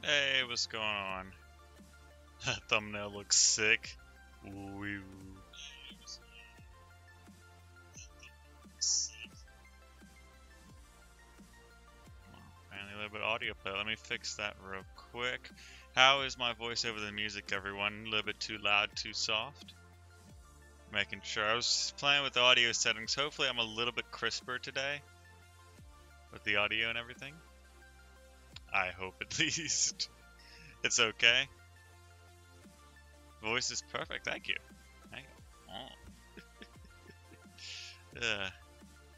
Hey, what's going on? That thumbnail looks sick. Ooh. Finally, a little bit of audio play. Let me fix that real quick. How is my voice over the music, everyone? A little bit too loud, too soft? Making sure. I was playing with the audio settings. Hopefully I'm a little bit crisper today with the audio and everything. I hope at least. It's okay. Voice is perfect. Thank you. Thank you. Oh.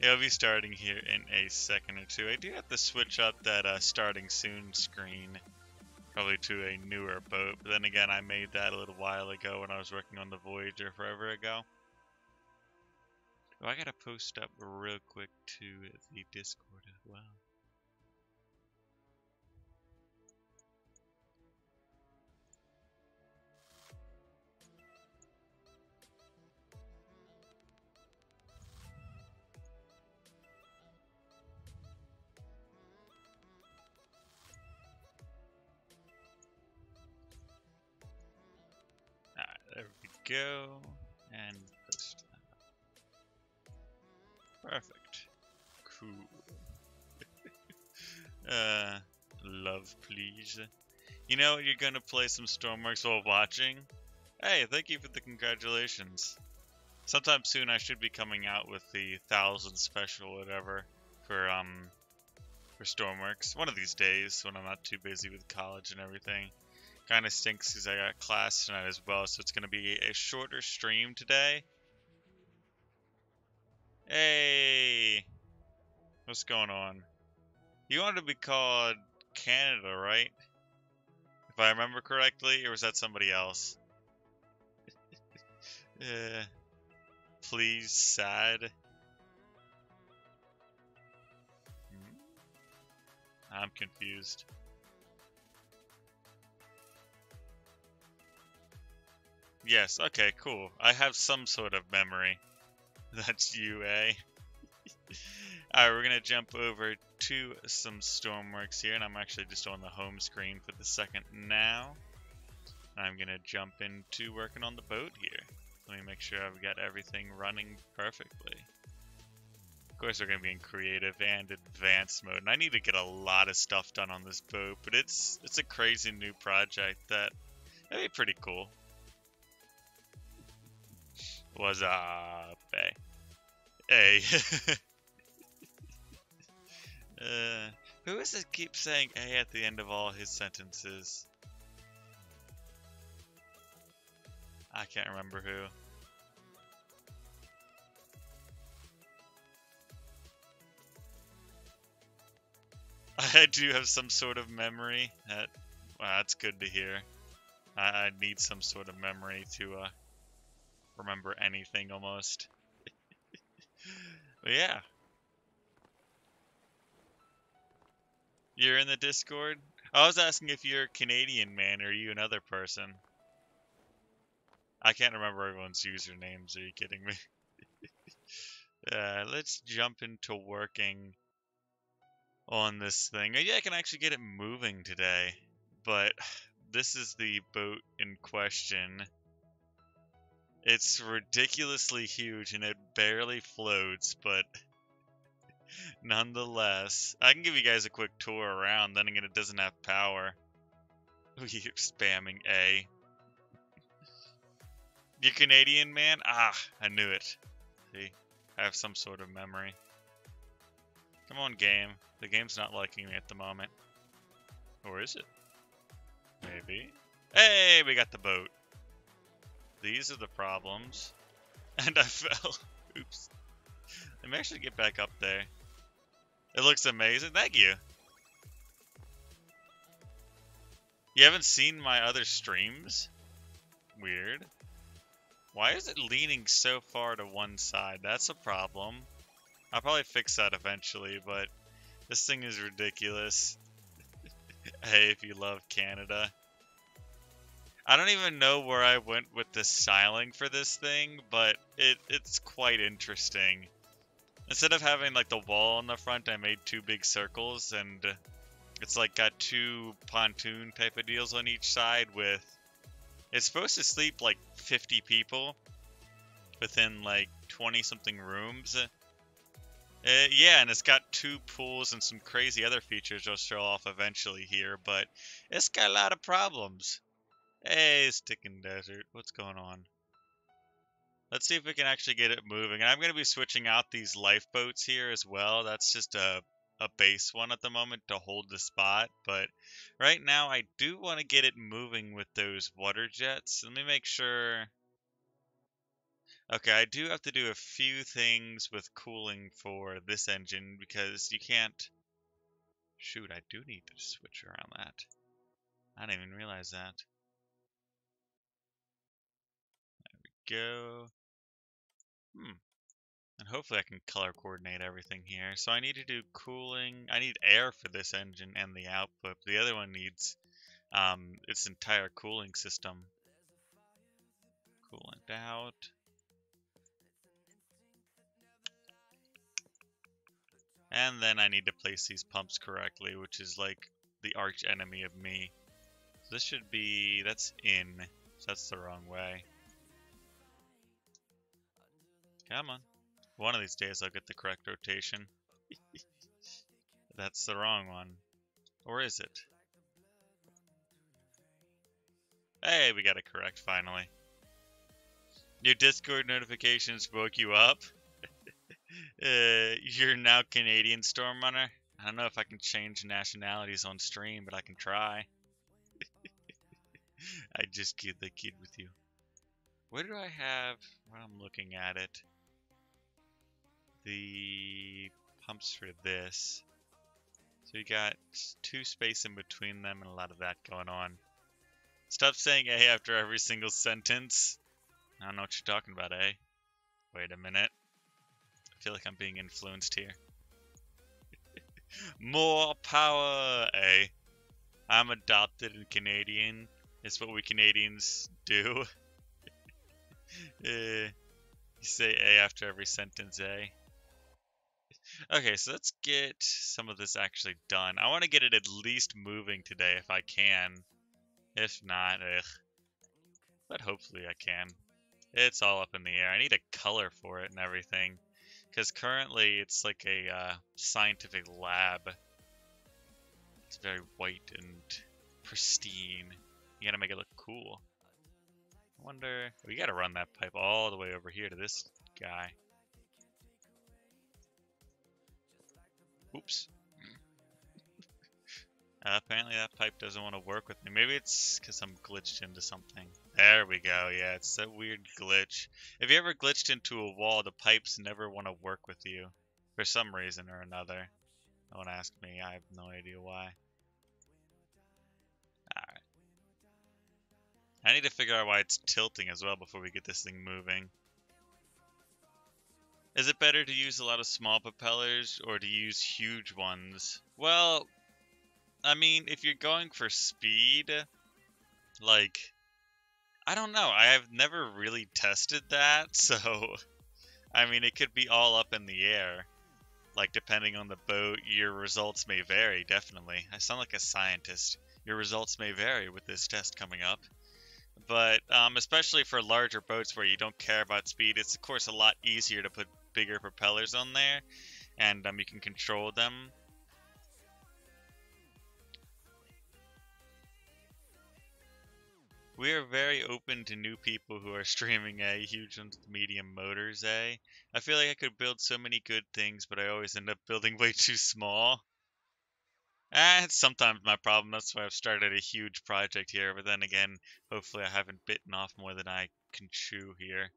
Yeah, I'll be starting here in a second or two. I do have to switch up that starting soon screen, probably to a newer boat. But then again, I made that a little while ago when I was working on the Voyager forever ago. Oh, I gotta post up real quick to the Discord as well. Alright, there we go. And post that. Perfect. Cool. Love, please. You know, you're gonna play some Stormworks while watching. Hey, thank you for the congratulations. Sometime soon I should be coming out with the 1000 special, whatever, for Stormworks. One of these days when I'm not too busy with college and everything. Kinda stinks because I got class tonight as well, so it's gonna be a shorter stream today. Hey! What's going on? You wanted to be called Canada, right? If I remember correctly, or was that somebody else? Please, sad. I'm confused. Yes, okay, cool. I have some sort of memory. That's you, eh? Alright, we're gonna jump over to some Stormworks here, and I'm actually just on the home screen for the second now. I'm gonna jump into working on the boat here. Let me make sure I've got everything running perfectly. Of course, we're gonna be in creative and advanced mode, and I need to get a lot of stuff done on this boat, but it's a crazy new project that'd be pretty cool. What's up, hey? Hey. Who is it keeps saying A at the end of all his sentences? I can't remember who. I do have some sort of memory. Well, that's good to hear. I need some sort of memory to remember anything almost. But yeah. You're in the Discord? I was asking if you're a Canadian man or are you another person? I can't remember everyone's usernames. Are you kidding me? Let's jump into working on this thing. Yeah, I can actually get it moving today. But this is the boat in question. It's ridiculously huge and it barely floats, but nonetheless, I can give you guys a quick tour around. Then again, it doesn't have power. We keep spamming A. You Canadian, man? Ah, I knew it. See, I have some sort of memory. Come on, game. The game's not liking me at the moment. Or is it? Maybe. Hey, we got the boat. These are the problems. And I fell. Oops. Let me actually get back up there. It looks amazing. Thank you. You haven't seen my other streams? Weird. Why is it leaning so far to one side? That's a problem. I'll probably fix that eventually, but this thing is ridiculous. Hey, if you love Canada. I don't even know where I went with the styling for this thing, but it's quite interesting. Instead of having like the wall on the front, I made two big circles, and It's like got two pontoon type of deals on each side with... It's supposed to sleep like 50 people within like 20 something rooms. Yeah, and it's got two pools and some crazy other features I'll show off eventually here, but it's got a lot of problems. Hey, Sticking Desert, what's going on? Let's see if we can actually get it moving. And I'm going to be switching out these lifeboats here as well. That's just a base one at the moment to hold the spot. But right now, I do want to get it moving with those water jets. Let me make sure. Okay, I do have to do a few things with cooling for this engine because you can't... Shoot, I do need to switch around that. I didn't even realize that. Go. And hopefully I can color coordinate everything here. So I need to do cooling. I need air for this engine and the output. The other one needs its entire cooling system. Coolant out. And then I need to place these pumps correctly, which is like the arch enemy of me. So this should be, that's in. So that's the wrong way. Come on. One of these days I'll get the correct rotation. That's the wrong one. Or is it? Hey, we got it correct finally. Your Discord notifications woke you up? You're now Canadian Stormrunner? I don't know if I can change nationalities on stream, but I can try. I just kid the kid with you. Where do I have, when I'm looking at it, the pumps for this? So you got two space in between them and a lot of that going on. Stop saying A after every single sentence. I don't know what you're talking about, eh? Wait a minute. I feel like I'm being influenced here. More power, eh? I'm adopted and Canadian. It's what we Canadians do. You say A after every sentence, eh? Okay, so let's get some of this actually done. I want to get it at least moving today if I can. If not, ugh. But hopefully I can. It's all up in the air. I need a color for it and everything. Because currently it's like a scientific lab. It's very white and pristine. You gotta make it look cool. I wonder... We gotta run that pipe all the way over here to this guy. Oops. Apparently that pipe doesn't want to work with me. Maybe it's because I'm glitched into something. There we go. Yeah, it's that weird glitch. If you ever glitched into a wall, the pipes never want to work with you. For some reason or another. Don't ask me. I have no idea why. Alright. I need to figure out why it's tilting as well before we get this thing moving. Is it better to use a lot of small propellers or to use huge ones? Well... I mean, if you're going for speed, like, I don't know. I have never really tested that, so, I mean, it could be all up in the air. Like, depending on the boat, your results may vary, definitely. I sound like a scientist. Your results may vary with this test coming up. But, especially for larger boats where you don't care about speed, it's, of course, a lot easier to put bigger propellers on there, and you can control them. We are very open to new people who are streaming, huge ones with medium motors, I feel like I could build so many good things, but I always end up building way too small. It's sometimes my problem, that's why I've started a huge project here, but then again, hopefully I haven't bitten off more than I can chew here.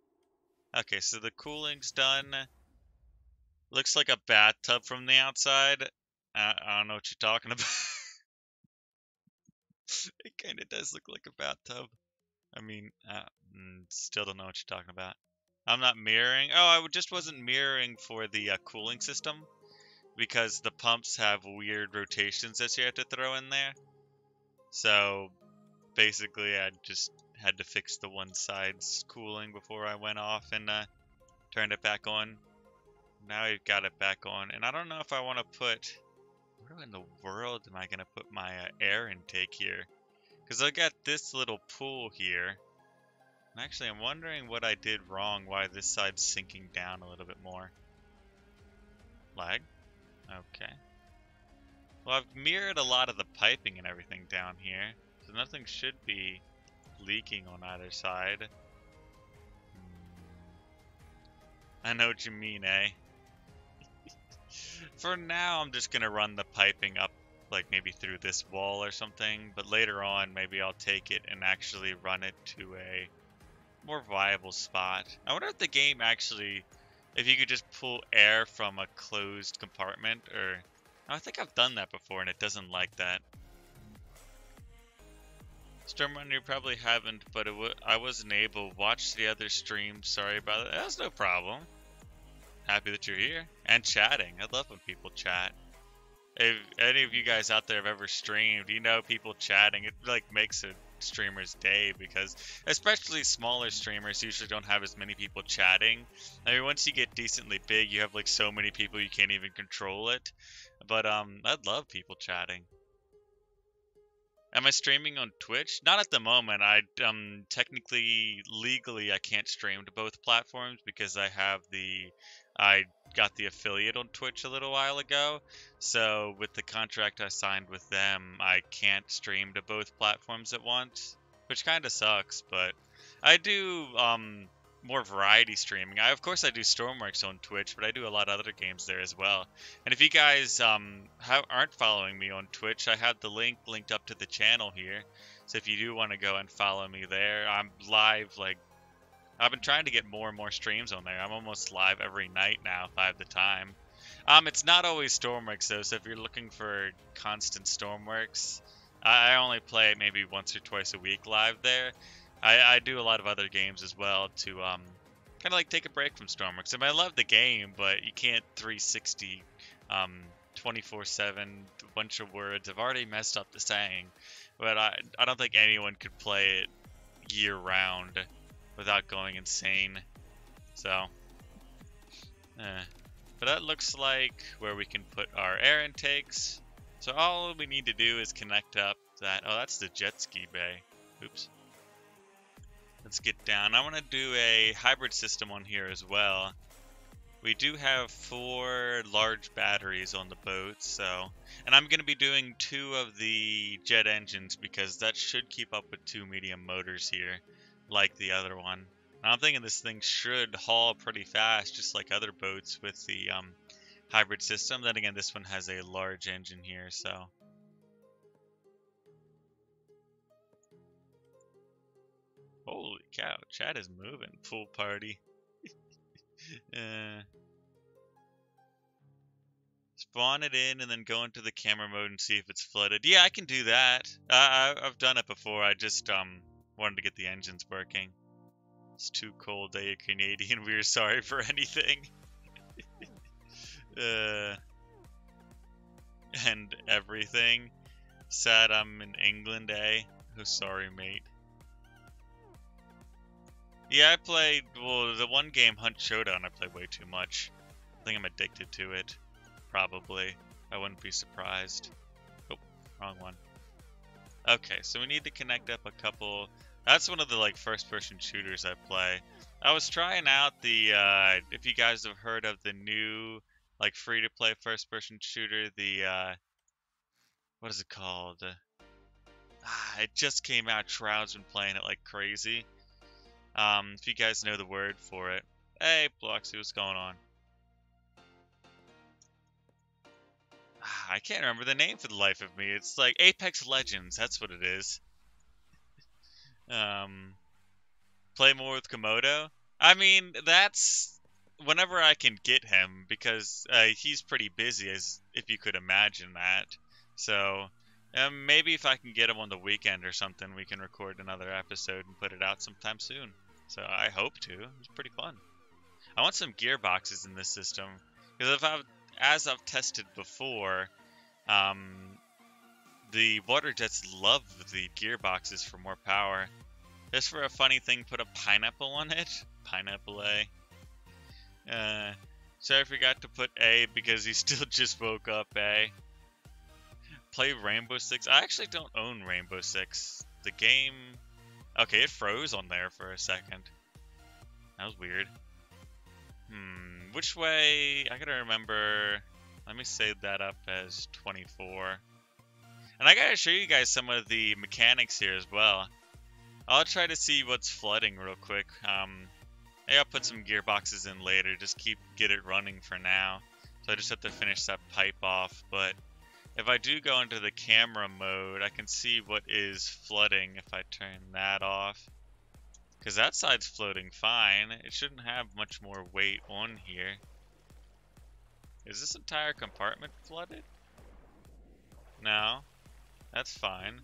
Okay, so the cooling's done. Looks like a bathtub from the outside. I don't know what you're talking about. It kinda does look like a bathtub. I mean, still don't know what you're talking about. I'm not mirroring. Oh, I just wasn't mirroring for the cooling system because the pumps have weird rotations that you have to throw in there. So basically, I just had to fix the one side's cooling before I went off and turned it back on. Now I've got it back on, and I don't know if I want to put... where in the world am I going to put my air intake here? Because I got this little pool here. And actually, I'm wondering what I did wrong, why this side's sinking down a little bit more. Lag? Okay. Well, I've mirrored a lot of the piping and everything down here, so nothing should be leaking on either side. I know what you mean, eh? For now, I'm just gonna run the piping up, like maybe through this wall or something, but later on, maybe I'll take it and actually run it to a more viable spot. I wonder if the game actually, if you could just pull air from a closed compartment, or I think I've done that before and it doesn't like that. Stormrunner, you probably haven't, but I wasn't able. Watch the other stream. Sorry about it. That's no problem. Happy that you're here and chatting. I love when people chat. If any of you guys out there have ever streamed, you know people chatting. It like makes a streamer's day, because especially smaller streamers usually don't have as many people chatting. I mean, once you get decently big, you have like so many people you can't even control it. But I'd love people chatting. Am I streaming on Twitch? Not at the moment. I technically, legally, I can't stream to both platforms because I got the affiliate on Twitch a little while ago. So with the contract I signed with them, I can't stream to both platforms at once, which kind of sucks. But I do more variety streaming. Of course I do Stormworks on Twitch, but I do a lot of other games there as well. And if you guys aren't following me on Twitch, I have the link linked up to the channel here. So if you do want to go and follow me there, I'm live, like, I've been trying to get more and more streams on there. I'm almost live every night now if I have the time. It's not always Stormworks though, so if you're looking for constant Stormworks, I only play it maybe once or twice a week live there. I do a lot of other games as well to kind of like take a break from Stormworks. I mean, I love the game, but you can't 360 24/7, a bunch of words. I've already messed up the saying, but I don't think anyone could play it year round without going insane. So, but that looks like where we can put our air intakes. So all we need to do is connect up that. Oh, that's the jet ski bay. Oops. Let's get down. I want to do a hybrid system on here as well. We do have 4 large batteries on the boat, so, and I'm going to be doing 2 of the jet engines because that should keep up with 2 medium motors here, like the other one. And I'm thinking this thing should haul pretty fast, just like other boats with the hybrid system. Then again, this one has a large engine here, so. Holy cow, chat is moving. Pool party. Spawn it in and then go into the camera mode and see if it's flooded. Yeah, I can do that. I've done it before. I just wanted to get the engines working. It's too cold, you're Canadian. We're sorry for anything. And everything. Sad I'm in England, eh? Oh, sorry, mate. Yeah, I played, well, the one game, Hunt Showdown, I played way too much. I think I'm addicted to it. Probably. I wouldn't be surprised. Oh, wrong one. Okay, so we need to connect up a couple. That's one of the, like, first-person shooters I play. I was trying out the, if you guys have heard of the new, like, free-to-play first-person shooter, the, what is it called? It just came out. Shroud's been playing it like crazy. If you guys know the word for it. Hey, Bloxy, what's going on? I can't remember the name for the life of me. It's like Apex Legends. That's what it is. Play more with Komodo. I mean, that's whenever I can get him, because he's pretty busy, as if you could imagine that. So maybe if I can get him on the weekend or something, we can record another episode and put it out sometime soon. So I hope to. It's pretty fun. I want some gearboxes in this system, because as I've tested before, the water jets love the gearboxes for more power. Just for a funny thing, put a pineapple on it. Pineapple A. Sorry I forgot to put A because he still just woke up, A. play Rainbow Six. I actually don't own Rainbow Six. The game... Okay, it froze on there for a second. That was weird. Which way? I gotta remember. Let me save that up as 24. And I gotta show you guys some of the mechanics here as well. I'll try to see what's flooding real quick. Maybe I'll put some gearboxes in later. Just get it running for now. So I just have to finish that pipe off. But if I do go into the camera mode, I can see what is flooding if I turn that off. Because that side's floating fine. It shouldn't have much more weight on here. Is this entire compartment flooded? No. That's fine.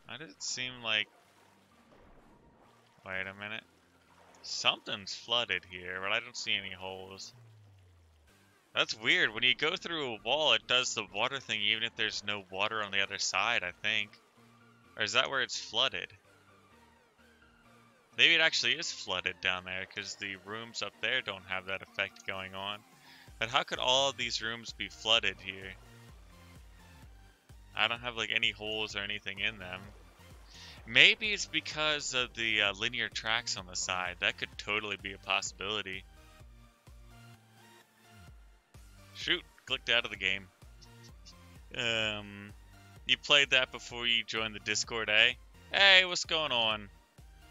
Why does it seem like... Wait a minute. Something's flooded here, but I don't see any holes. That's weird. When you go through a wall, it does the water thing even if there's no water on the other side, I think. Or is that where it's flooded? Maybe it actually is flooded down there because the rooms up there don't have that effect going on. But how could all of these rooms be flooded here? I don't have like any holes or anything in them. Maybe it's because of the linear tracks on the side. That could totally be a possibility. Shoot, clicked out of the game. You played that before you joined the Discord, eh? Hey, what's going on?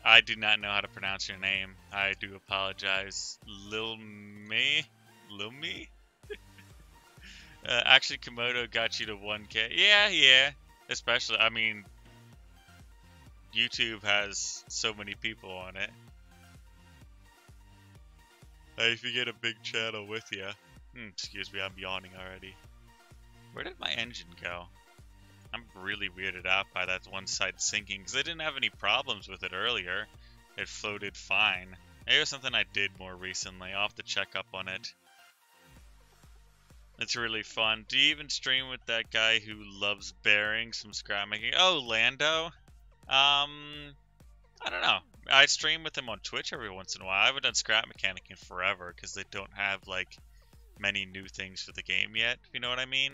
I do not know how to pronounce your name. I do apologize. Lil me? Actually, Komodo got you to 1K. Yeah. Especially, I mean, YouTube has so many people on it. If you get a big channel with you. Excuse me, I'm yawning already. Where did my engine go? I'm really weirded out by that one side sinking because I didn't have any problems with it earlier. It floated fine. Maybe it was something I did more recently. I'll have to check up on it. It's really fun. Do you even stream with that guy who loves bearings from scrap making? Oh, Lando? I don't know. I stream with him on Twitch every once in a while. I haven't done scrap mechanic in forever because they don't have like many new things for the game yet, if you know what I mean.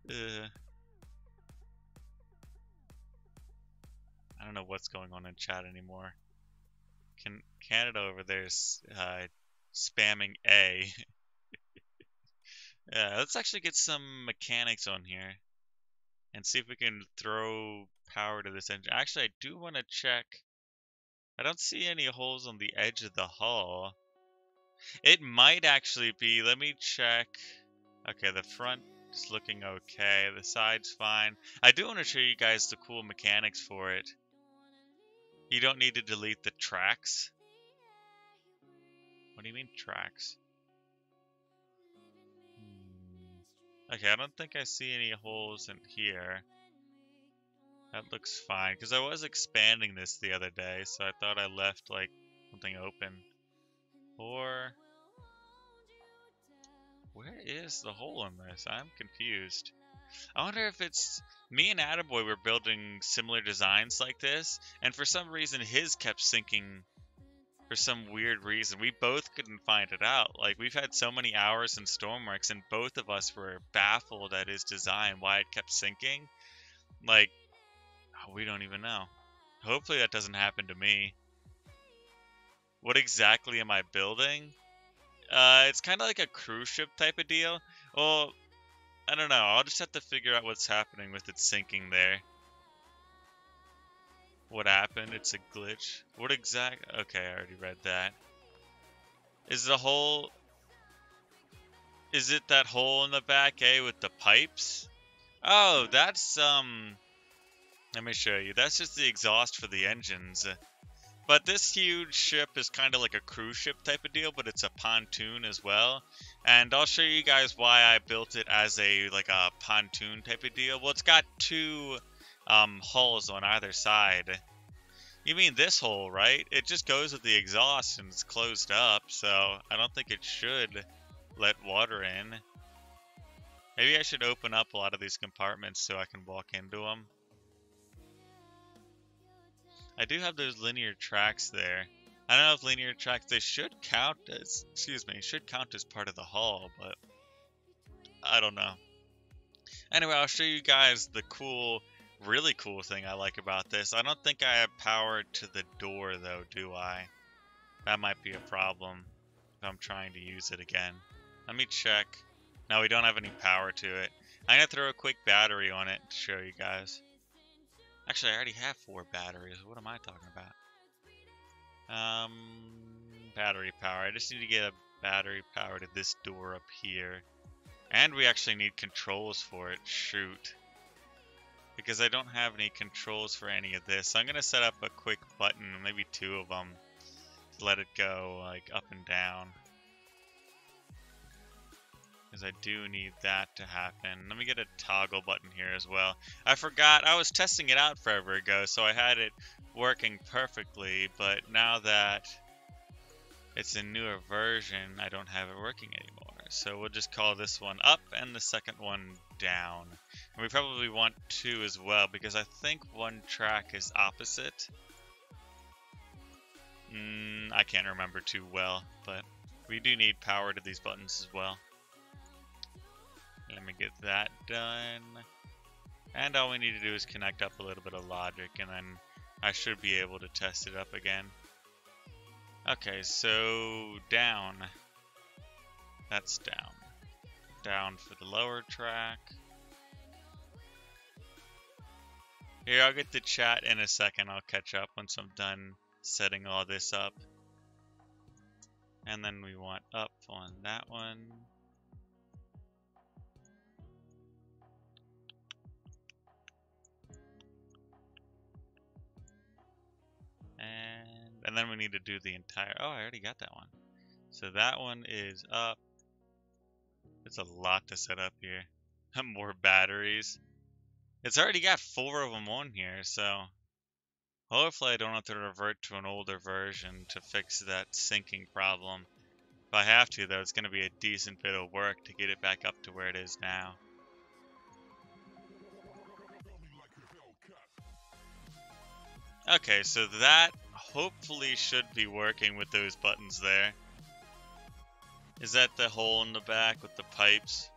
I don't know what's going on in chat anymore. Canada over there's spamming A. Yeah, let's actually get some mechanics on here and see if we can throw power to this engine. Actually, I do want to check. I don't see any holes on the edge of the hull. It might actually be. Let me check. Okay, the front is looking okay. The side's fine. I do want to show you guys the cool mechanics for it. You don't need to delete the tracks. What do you mean tracks? Okay, I don't think I see any holes in here. That looks fine, because I was expanding this the other day, so I thought I left, like, something open. Or... where is the hole in this? I'm confused. I wonder if it's... me and Attaboy were building similar designs like this, and for some reason his kept sinking for some weird reason. We both couldn't find it out. Like, we've had so many hours in Stormworks, and both of us were baffled at his design, why it kept sinking. Like... we don't even know. Hopefully that doesn't happen to me. What exactly am I building? It's kind of like a cruise ship type of deal. Well, I don't know. I'll just have to figure out what's happening with it sinking there. What happened? It's a glitch. What exact... okay, I already read that. Is the hole... is it that hole in the back, with the pipes? Oh, that's, let me show you. That's just the exhaust for the engines. But this huge ship is kind of like a cruise ship type of deal, but it's a pontoon as well. And I'll show you guys why I built it as a pontoon type of deal. Well, it's got two hulls on either side. You mean this hole, right? It just goes with the exhaust and it's closed up, so I don't think it should let water in. Maybe I should open up a lot of these compartments so I can walk into them. I do have those linear tracks there. I don't know if linear tracks, they should count as, excuse me, should count as part of the hull, but I don't know. Anyway, I'll show you guys the cool, really cool thing I like about this. I don't think I have power to the door though, do I? That might be a problem if I'm trying to use it again. Let me check. No, we don't have any power to it. I'm going to throw a quick battery on it to show you guys. Actually, I already have 4 batteries. What am I talking about? Battery power. I just need to get a battery power to this door up here. And we actually need controls for it. Shoot. Because I don't have any controls for any of this. So I'm going to set up a quick button, maybe 2 of them. Let it go like up and down, because I do need that to happen. Let me get a toggle button here as well. I forgot, I was testing it out forever ago, so I had it working perfectly, but now that it's a newer version, I don't have it working anymore. So we'll just call this one up and the second one down. And we probably want 2 as well, because I think 1 track is opposite. I can't remember too well, but we do need power to these buttons as well. Let me get that done. And all we need to do is connect up a little bit of logic, and then I should be able to test it up again. Okay, so down. That's down. Down for the lower track. Here, I'll get the chat in a second. I'll catch up once I'm done setting all this up. And then we want up on that one. And then we need to do the entire, oh, I already got that one. So that one is up. It's a lot to set up here. More batteries. It's already got 4 of them on here, so hopefully I don't have to revert to an older version to fix that syncing problem. If I have to, though, it's going to be a decent bit of work to get it back up to where it is now. Okay, so that hopefully should be working with those buttons there. Is that the hole in the back with the pipes?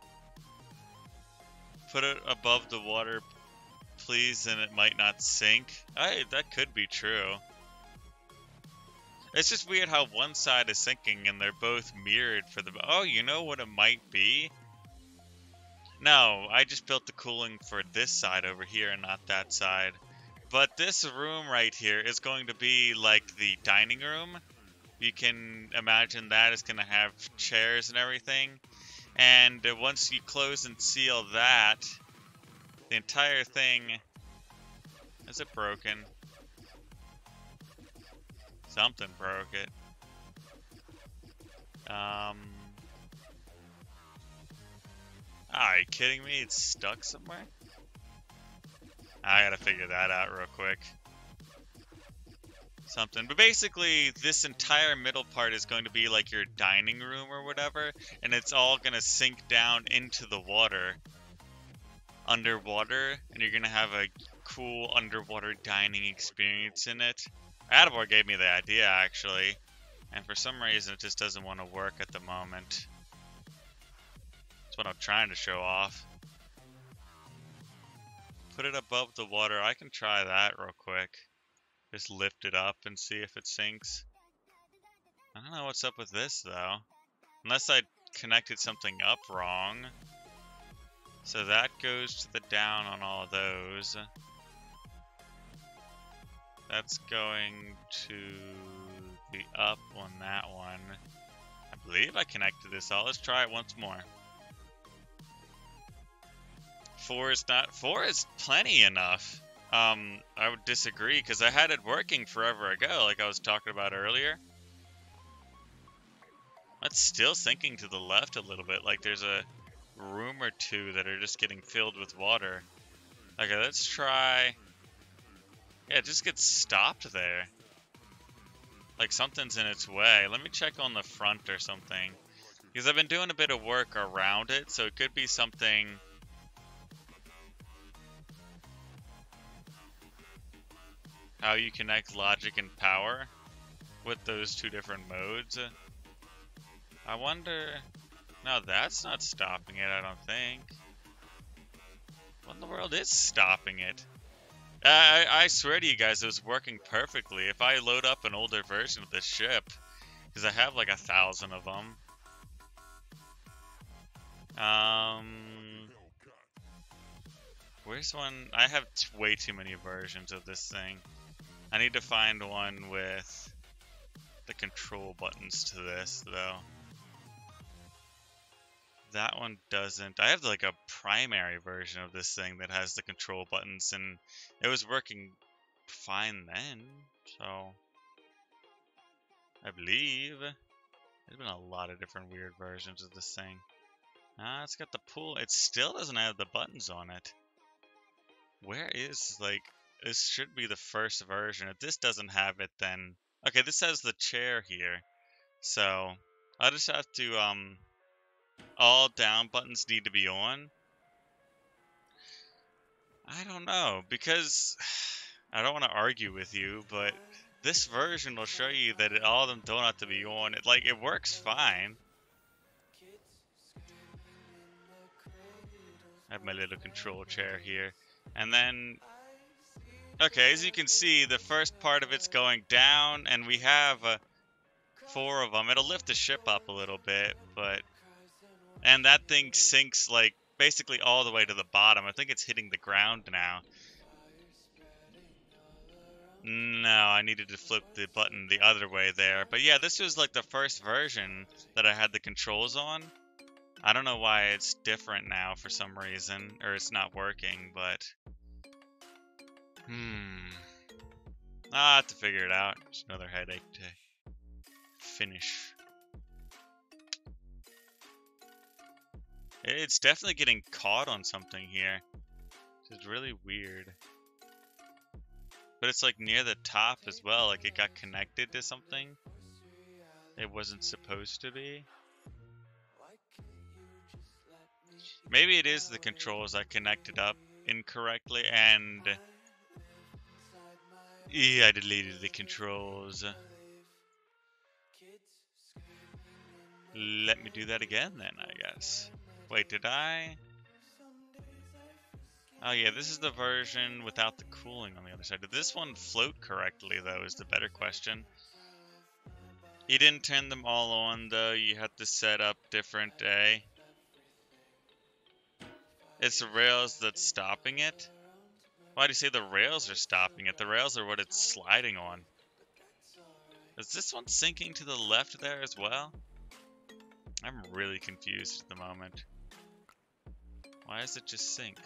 Put it above the water, please, and it might not sink. That could be true. It's just weird how one side is sinking and they're both mirrored for the... Oh, you know what it might be? No, I just built the cooling for this side over here and not that side. But this room right here is going to be like the dining room. You can imagine that is going to have chairs and everything. And once you close and seal that, the entire thing... Is it broken? Something broke it. Are you kidding me? It's stuck somewhere? I gotta figure that out real quick. Something. But basically, this entire middle part is going to be like your dining room or whatever, and it's all gonna sink down into the water. Underwater, and you're gonna have a cool underwater dining experience in it. Attaboy gave me the idea, actually, and for some reason it just doesn't want to work at the moment. That's what I'm trying to show off. Put it above the water. I can try that real quick. Just lift it up and see if it sinks. I don't know what's up with this, though. Unless I connected something up wrong. So that goes to the down on all of those. That's going to be up on that one. I believe I connected this all. Let's try it once more. 4 is not... 4 is plenty enough. I would disagree, because I had it working forever ago, like I was talking about earlier. That's still sinking to the left a little bit, like there's a room or 2 that are just getting filled with water. Okay, let's try... Yeah, it just gets stopped there. Like something's in its way. Let me check on the front or something. Because I've been doing a bit of work around it, so it could be something... How you connect logic and power. with those two different modes. I wonder... No, that's not stopping it, I don't think. What in the world is stopping it? I swear to you guys, it was working perfectly. If I load up an older version of this ship, because I have like 1,000 of them. Where's one? I have way too many versions of this thing. I need to find one with the control buttons to this, though. That one doesn't. I have like a primary version of this thing that has the control buttons, and it was working fine then, so I believe. There's been a lot of different weird versions of this thing. It's got the pool. It still doesn't have the buttons on it. Where is, like, this should be the first version. If this doesn't have it, then... Okay, this has the chair here. So, I just have to, all down buttons need to be on. I don't know, because I don't want to argue with you, but this version will show you that all of them don't have to be on. It works fine. I have my little control chair here. And then, okay, as you can see, the first part of it's going down, and we have 4 of them. It'll lift the ship up a little bit, but... And that thing sinks, like, basically all the way to the bottom. I think it's hitting the ground now. No, I needed to flip the button the other way there. But yeah, this was like the first version that I had the controls on. I don't know why it's different now for some reason, or it's not working, but... I'll have to figure it out. It's another headache to finish. It's definitely getting caught on something here. It's really weird. But it's like near the top as well, like it got connected to something it wasn't supposed to be. Maybe it is the controls I connected up incorrectly, and yeah, I deleted the controls. Let me do that again then, I guess. Wait, did I? Oh yeah, this is the version without the cooling on the other side. Did this one float correctly, though, is the better question. You didn't turn them all on, though. You had to set up different, eh? It's the rails that's stopping it? Why do you say the rails are stopping it? The rails are what it's sliding on. Is this one sinking to the left there as well? I'm really confused at the moment. Why does it just sink?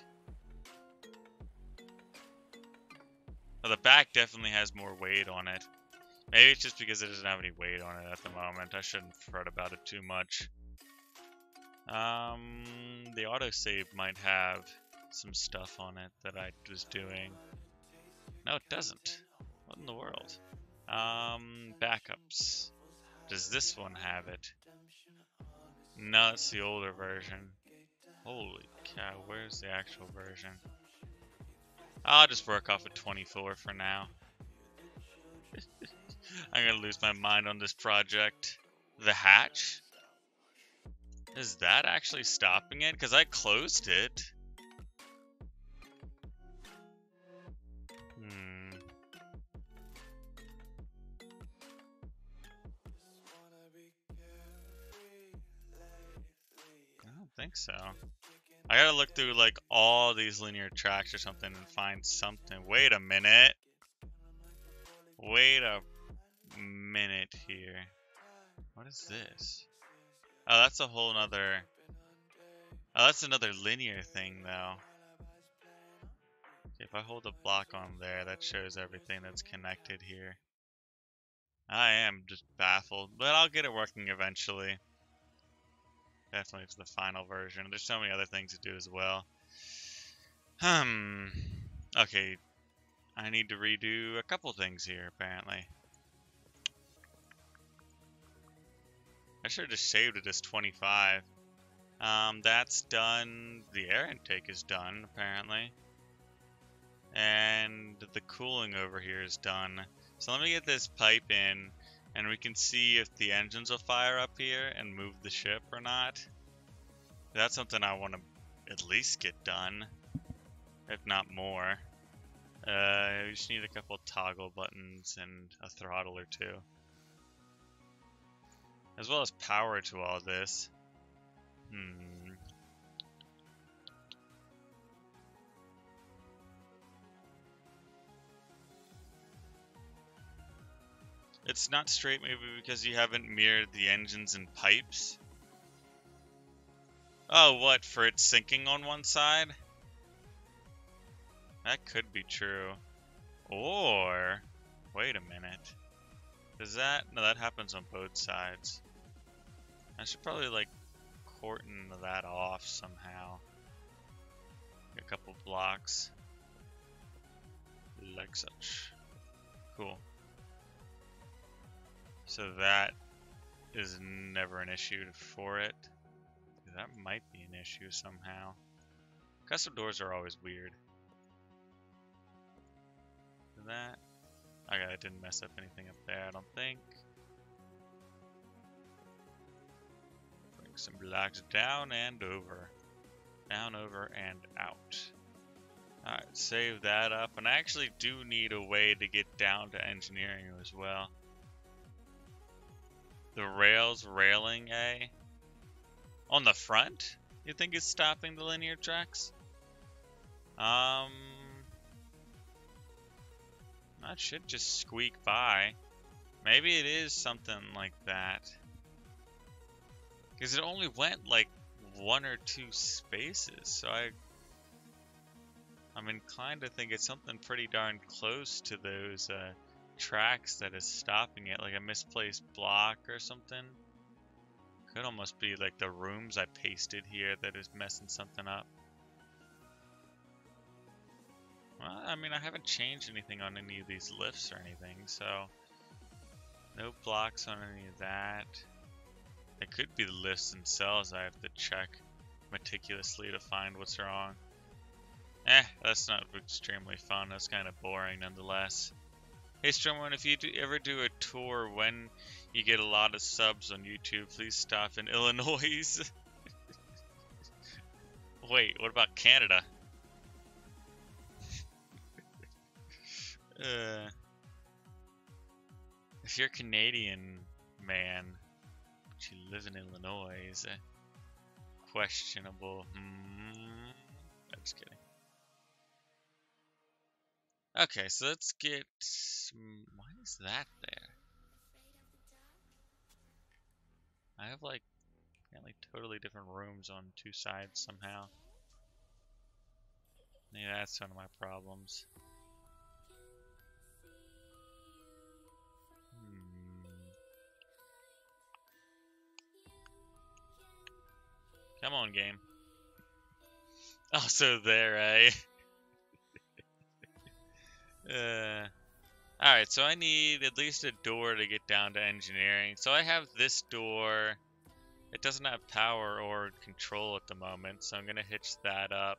Oh, the back definitely has more weight on it. Maybe it's just because it doesn't have any weight on it at the moment. I shouldn't fret about it too much. The autosave might have some stuff on it that I was doing. No, it doesn't. What in the world? Backups. Does this one have it? No, it's the older version. Holy cow, where's the actual version? I'll just work off of 24 for now. I'm gonna lose my mind on this project. The hatch? Is that actually stopping it? Because I closed it. I don't think so. I gotta look through like all these linear tracks or something and find something. Wait a minute. Wait a minute here. What is this? Oh, that's a whole nother... Oh, that's another linear thing, though. Okay, if I hold a block on there, that shows everything that's connected here. I am just baffled, but I'll get it working eventually. Definitely to the final version. There's so many other things to do as well. Okay, I need to redo a couple things here, apparently. I should have just saved it as 25. That's done. The air intake is done, apparently. And the cooling over here is done. So let me get this pipe in, And we can see if the engines will fire up here and move the ship or not. That's something I want to at least get done, if not more. We just need a couple toggle buttons and a throttle or two. As well as power to all this. It's not straight maybe because you haven't mirrored the engines and pipes. Oh, what, for it sinking on one side? That could be true. Or, wait a minute. Does that, no, that happens on both sides. I should probably like cordon that off somehow. A couple blocks. Like such. Cool. So that is never an issue for it. That might be an issue somehow. Custom doors are always weird. That. Okay, I didn't mess up anything up there, I don't think. Bring some blocks down and over. Down, over, and out. Alright, save that up. And I actually do need a way to get down to engineering as well. The rails railing A. On the front? You think it's stopping the linear tracks? That should just squeak by. Maybe it is something like that. Because it only went like 1 or 2 spaces, so I'm inclined to think it's something pretty darn close to those tracks that is stopping it, like a misplaced block or something. Could almost be like the rooms I pasted here that is messing something up. Well, I mean, I haven't changed anything on any of these lifts or anything, so no blocks on any of that. It could be the lifts themselves. I have to check meticulously to find what's wrong. That's not extremely fun. That's kind of boring nonetheless. Hey Stormworks, if you ever do a tour when you get a lot of subs on YouTube, please stop in Illinois. Wait, what about Canada? If you're Canadian, man, but you live in Illinois, is questionable. I'm just kidding. Okay, so let's get... Why is that there? I have like totally different rooms on 2 sides somehow. Yeah, that's one of my problems. Come on, game. Oh, so there, eh? Alright, so I need at least a door to get down to engineering. So I have this door. It doesn't have power or control at the moment, so I'm going to hitch that up.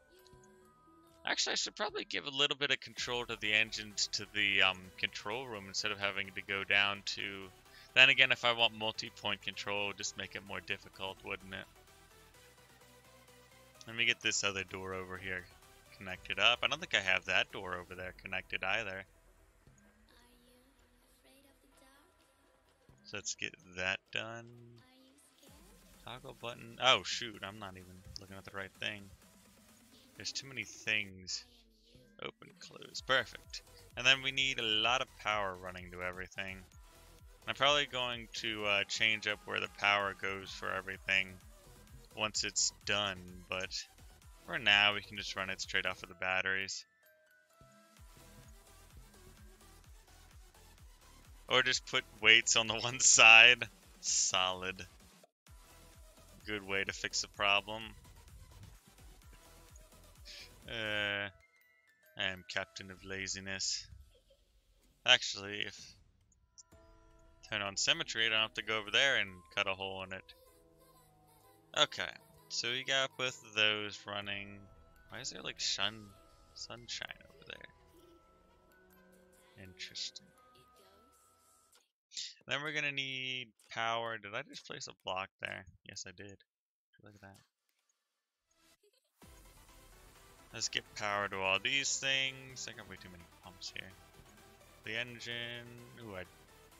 Actually, I should probably give a little bit of control to the engines to the control room instead of having to go down to... Then again, if I want multi-point control, it would just make it more difficult, wouldn't it? Let me get this other door over here connected up. I don't think I have that door over there connected either. So let's get that done. Toggle button. Oh shoot, I'm not even looking at the right thing. There's too many things. Open, close. Perfect. And then we need a lot of power running to everything. I'm probably going to change up where the power goes for everything once it's done, but for now we can just run it straight off of the batteries. Or just put weights on the one side. Solid. Good way to fix the problem. I am captain of laziness. Actually, if turn on symmetry, I don't have to go over there and cut a hole in it. Okay, so we got both of those running. Why is there like sunshine over there? Interesting. Then we're gonna need power. Did I just place a block there? Yes, I did. Look at that. Let's get power to all these things. I got way too many pumps here. The engine. Ooh, I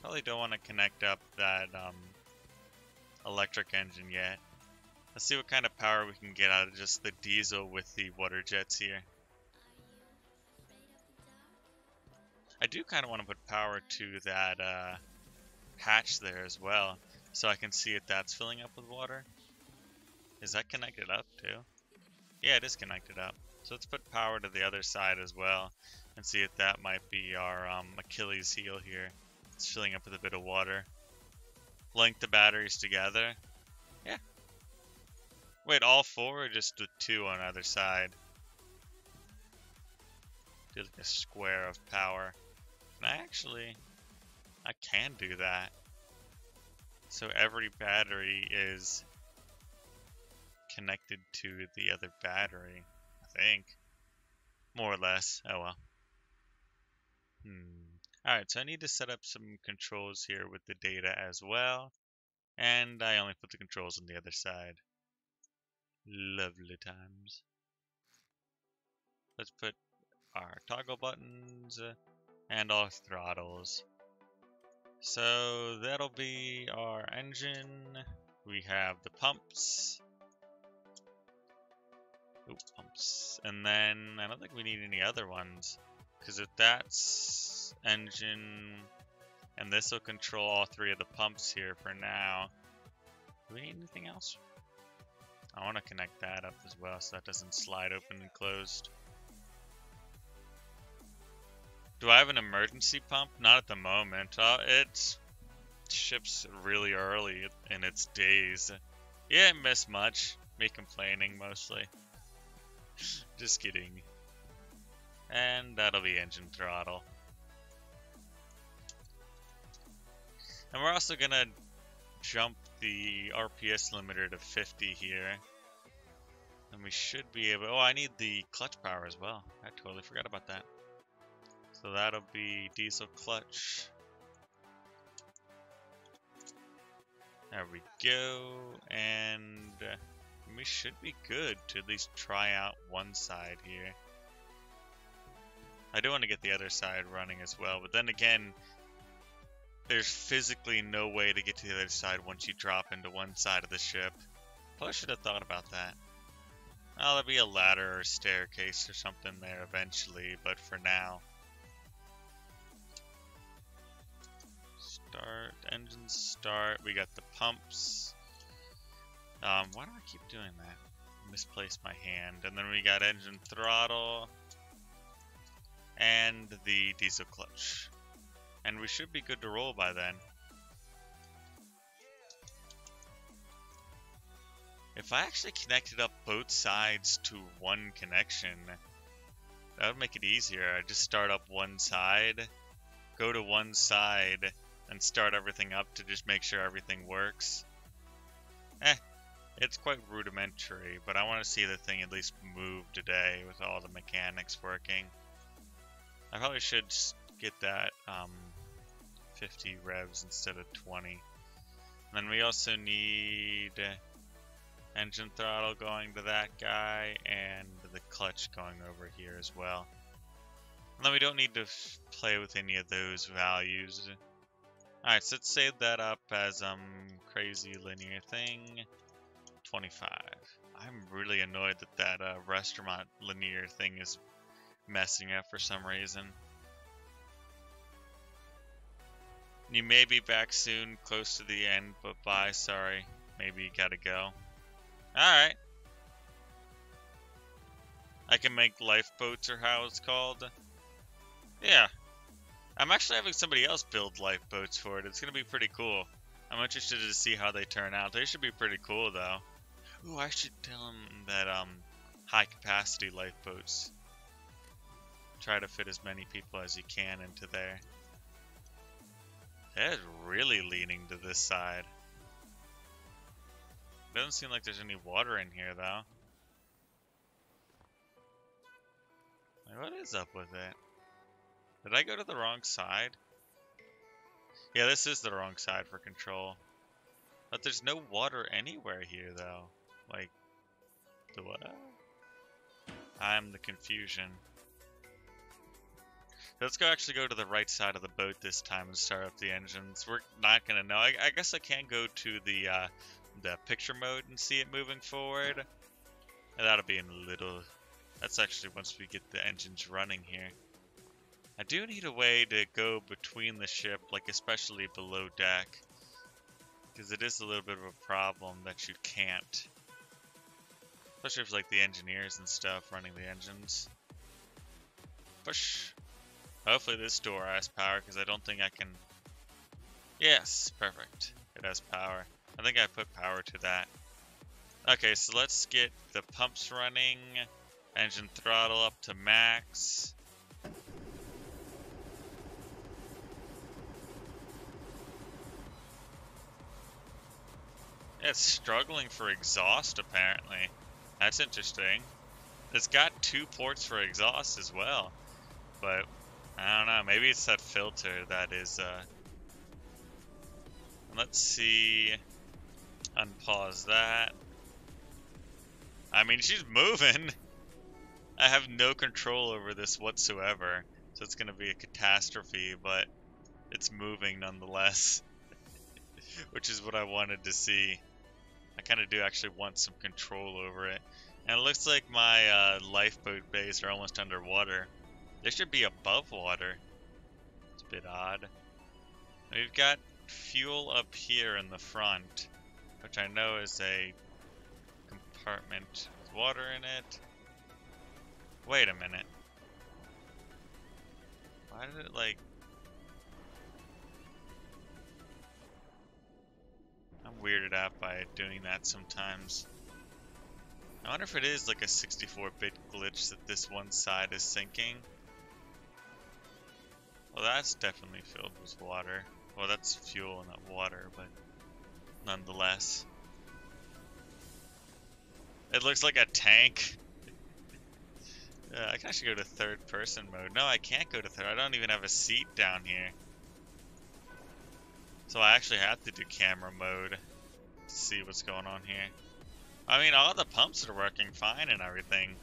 probably don't want to connect up that electric engine yet. Let's see what kind of power we can get out of just the diesel with the water jets here. I do kind of want to put power to that hatch there as well, so I can see if that's filling up with water. Is that connected up too? Yeah, it is connected up. So let's put power to the other side as well and see if that might be our Achilles heel here. It's filling up with a bit of water. Link the batteries together. Yeah. Wait, all four or just the two on either side? Do like a square of power. And I can do that. So every battery is connected to the other battery, I think. More or less. Oh well. Alright, so I need to set up some controls here with the data as well. And I only put the controls on the other side. Lovely times. Let's put our toggle buttons and our throttles. So that'll be our engine. We have the pumps. Oop, pumps. And then I don't think we need any other ones. Because if that's engine, and this will control all three of the pumps here for now. Do we need anything else? I want to connect that up as well so that doesn't slide open and closed. Do I have an emergency pump? Not at the moment. It ships really early in its days. Yeah, it missed much. Me complaining mostly. Just kidding. And that'll be engine throttle. And we're also gonna jump the RPS limiter to 50 here. And we should be able... Oh, I need the clutch power as well. I totally forgot about that. So that'll be diesel clutch. There we go. And we should be good to at least try out one side here. I do want to get the other side running as well, but then again, there's physically no way to get to the other side once you drop into one side of the ship. Probably should have thought about that. Oh, there'll be a ladder or staircase or something there eventually, but for now. Start, engines start, we got the pumps. Why do I keep doing that? Misplaced my hand. And then we got engine throttle. And the diesel clutch. And we should be good to roll by then. If I actually connected up both sides to one connection, that would make it easier. I just start up one side, go to one side, and start everything up to just make sure everything works. It's quite rudimentary, but I want to see the thing at least move today with all the mechanics working. I probably should get that 50 revs instead of 20. And then we also need engine throttle going to that guy and the clutch going over here as well. And then we don't need to play with any of those values. Alright, so let's save that up as crazy linear thing. 25. I'm really annoyed that that restaurant linear thing is messing up for some reason. You may be back soon, close to the end, but bye, sorry. Maybe you gotta go. Alright. I can make lifeboats, or how it's called. Yeah. I'm actually having somebody else build lifeboats for it. It's gonna be pretty cool. I'm interested to see how they turn out. They should be pretty cool, though. Ooh, I should tell them that high capacity lifeboats. Try to fit as many people as you can into there. That is really leaning to this side. Doesn't seem like there's any water in here, though. Like, what is up with it? Did I go to the wrong side? Yeah, this is the wrong side for control. But there's no water anywhere here, though. Like, the what? I'm the confusion. Let's actually go to the right side of the boat this time and start up the engines. We're not gonna know. I guess I can go to the picture mode and see it moving forward. And that'll be in a little. That's actually once we get the engines running here. I do need a way to go between the ship, like especially below deck, because it is a little bit of a problem that you can't. Especially if like the engineers and stuff running the engines. Push. Hopefully this door has power, because I don't think I can... Yes, perfect. It has power. I think I put power to that. Okay, so let's get the pumps running. Engine throttle up to max. It's struggling for exhaust, apparently. That's interesting. It's got 2 ports for exhaust as well. But, I don't know. Maybe it's that filter that is, Let's see. Unpause that. I mean, she's moving. I have no control over this whatsoever. So it's going to be a catastrophe, but it's moving nonetheless. Which is what I wanted to see. I kind of do actually want some control over it. And it looks like my lifeboat bays are almost underwater. They should be above water. It's a bit odd. We've got fuel up here in the front, which I know is a compartment with water in it. Wait a minute. Why did it like... I'm weirded out by it doing that sometimes. I wonder if it is like a 64-bit glitch that this one side is sinking. Well, that's definitely filled with water. Well, that's fuel, not water, but nonetheless. It looks like a tank. I can actually go to third-person mode. No, I can't go to third. I don't even have a seat down here. So I actually have to do camera mode to see what's going on here. I mean, all the pumps are working fine and everything.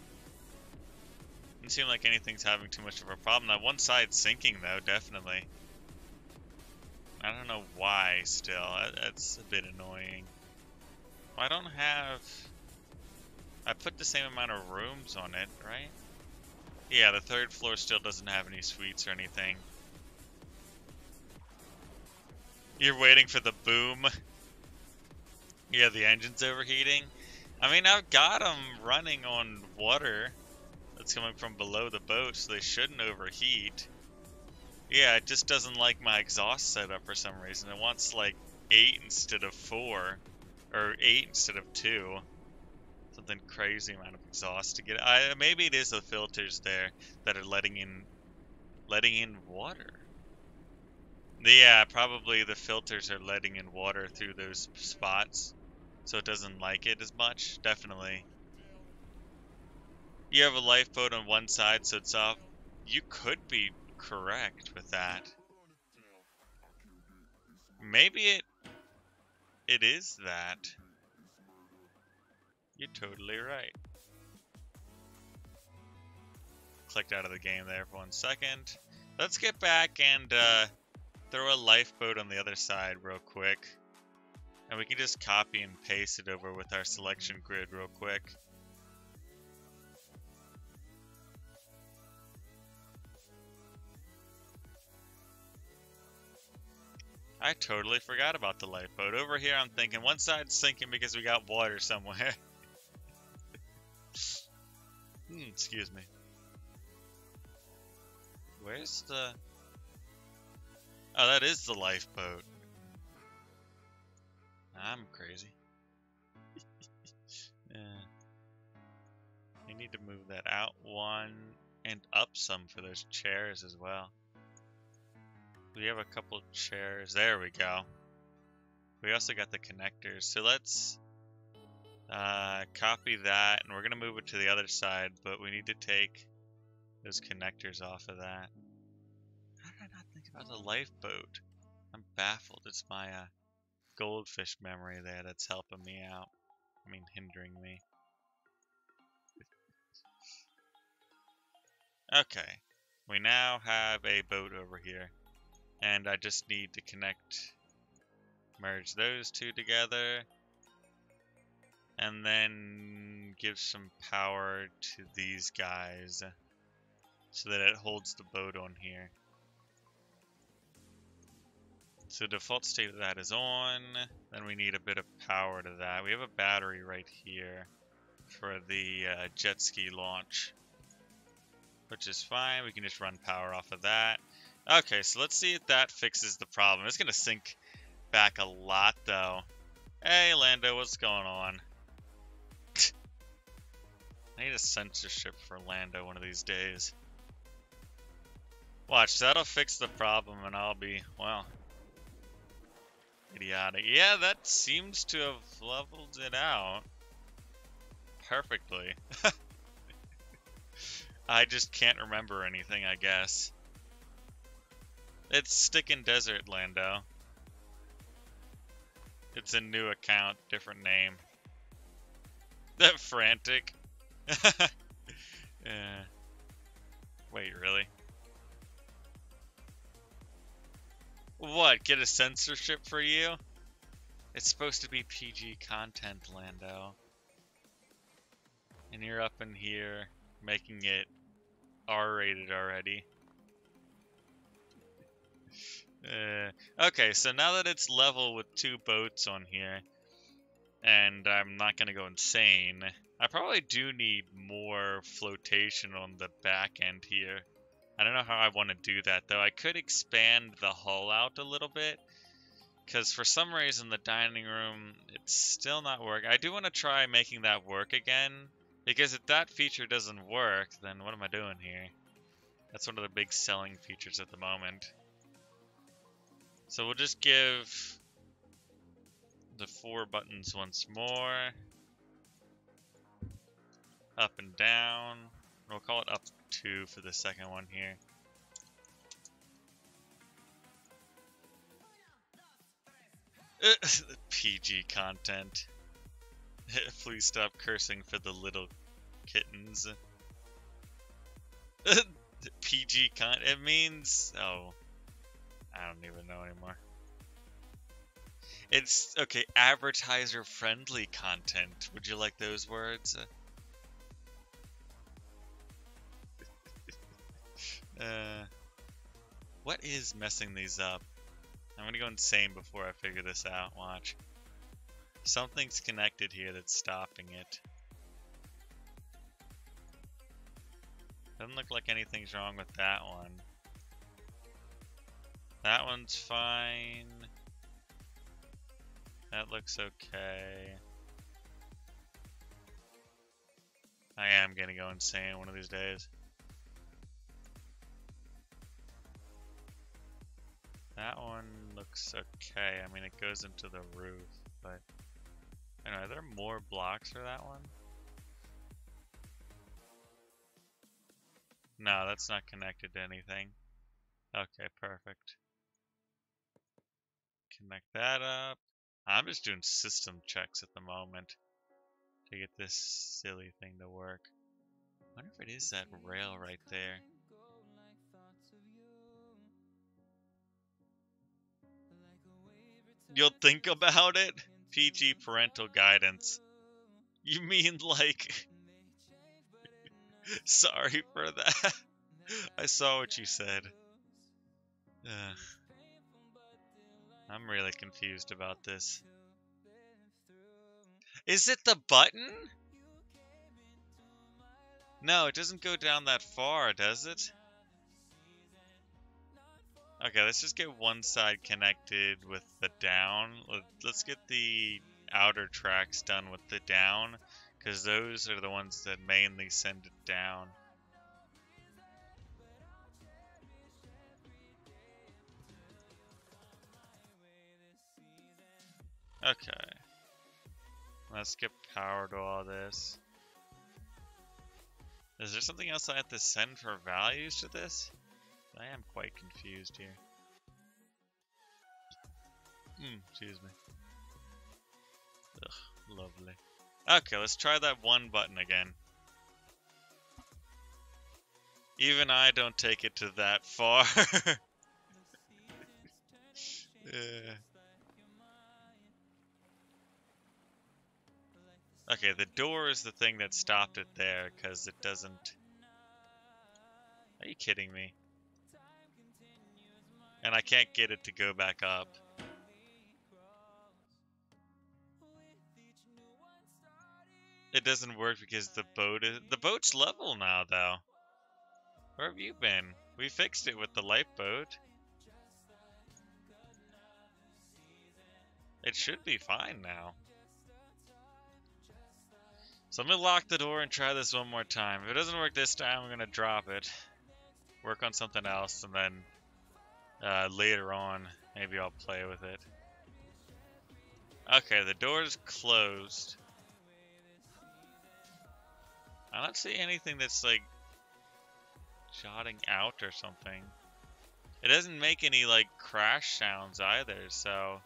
Doesn't seem like anything's having too much of a problem. That one side's sinking, though, definitely. I don't know why, still. That's a bit annoying. Well, I don't have... I put the same amount of rooms on it, right? Yeah, the third floor still doesn't have any suites or anything. You're waiting for the boom. Yeah, the engine's overheating. I mean, I've got them running on water that's coming from below the boat, so they shouldn't overheat. Yeah, it just doesn't like my exhaust setup for some reason. It wants like 8 instead of 4, or 8 instead of 2. Something crazy amount of exhaust to get. Maybe it is the filters there that are letting in water. Yeah, probably the filters are letting in water through those spots, so it doesn't like it as much. Definitely. You have a lifeboat on one side, so it's off. You could be correct with that. Maybe it is that. You're totally right. Clicked out of the game there for 1 second. Let's get back and throw a lifeboat on the other side real quick. And we can just copy and paste it over with our selection grid real quick. I totally forgot about the lifeboat. Over here I'm thinking one side's sinking because we got water somewhere. Excuse me. Where's the... Oh, that is the lifeboat. I'm crazy. Yeah. I need to move that out 1 and up some for those chairs as well. We have a couple chairs. There we go. We also got the connectors. So let's copy that, and we're going to move it to the other side, but we need to take those connectors off of that. How did I not think about the lifeboat? baffled. It's my goldfish memory there that's helping me out. I mean, hindering me. Okay. We now have a boat over here. And I just need to merge those two together. And then give some power to these guys so that it holds the boat on here. So default state of that is on. Then we need a bit of power to that. We have a battery right here for the jet ski launch, which is fine. We can just run power off of that. Okay, so let's see if that fixes the problem. It's going to sink back a lot, though. Hey, Lando, what's going on? I need a censorship for Lando one of these days. Watch, that'll fix the problem and I'll be, well, idiotic. Yeah, that seems to have leveled it out perfectly. I just can't remember anything, I guess. It's Stickin' Desert, Lando. It's a new account, different name. That frantic. Yeah. Wait, really? What, get a censorship for you? It's supposed to be PG content, Lando. And you're up in here making it R-rated already. Okay, so now that it's level with two boats on here, and I'm not going to go insane, I probably do need more flotation on the back end here. I don't know how I want to do that, though. I could expand the hull out a little bit, because for some reason the dining room, it's still not working. I do want to try making that work again, because if that feature doesn't work, then what am I doing here? That's one of the big selling features at the moment. So we'll just give the 4 buttons once more. Up and down. We'll call it up 2 for the second one here. PG content. Please stop cursing for the little kittens. PG content. It means... oh. I don't even know anymore. It's, okay, advertiser-friendly content. Would you like those words? What is messing these up? I'm gonna go insane before I figure this out. Watch. Something's connected here that's stopping it. Doesn't look like anything's wrong with that one. That one's fine. That looks okay. I am gonna go insane one of these days. That one looks okay. I mean, it goes into the roof, but I don't know, are there more blocks for that one? No, that's not connected to anything. Okay, perfect. Connect that up. I'm just doing system checks at the moment to get this silly thing to work. I wonder if it is that rail right there. You'll think about it? PG parental guidance. You mean like... Sorry for that. I saw what you said. I'm really confused about this. Is it the button? No, it doesn't go down that far, does it? Okay, let's just get one side connected with the down. Let's get the outer tracks done with the down, because those are the ones that mainly send it down. Okay. Let's get power to all this. Is there something else I have to send for values to this? I am quite confused here. Excuse me. Ugh, lovely. Okay, let's try that one button again. Even I don't take it to that far. Yeah. Okay, the door is the thing that stopped it there, because it doesn't... Are you kidding me? And I can't get it to go back up. It doesn't work because the boat's level now, though. Where have you been? We fixed it with the lifeboat. It should be fine now. So I'm gonna lock the door and try this one more time. If it doesn't work this time, I'm gonna drop it. Work on something else, and then later on, maybe I'll play with it. Okay, the door's closed. I don't see anything that's like jotting out or something. It doesn't make any like crash sounds either, so...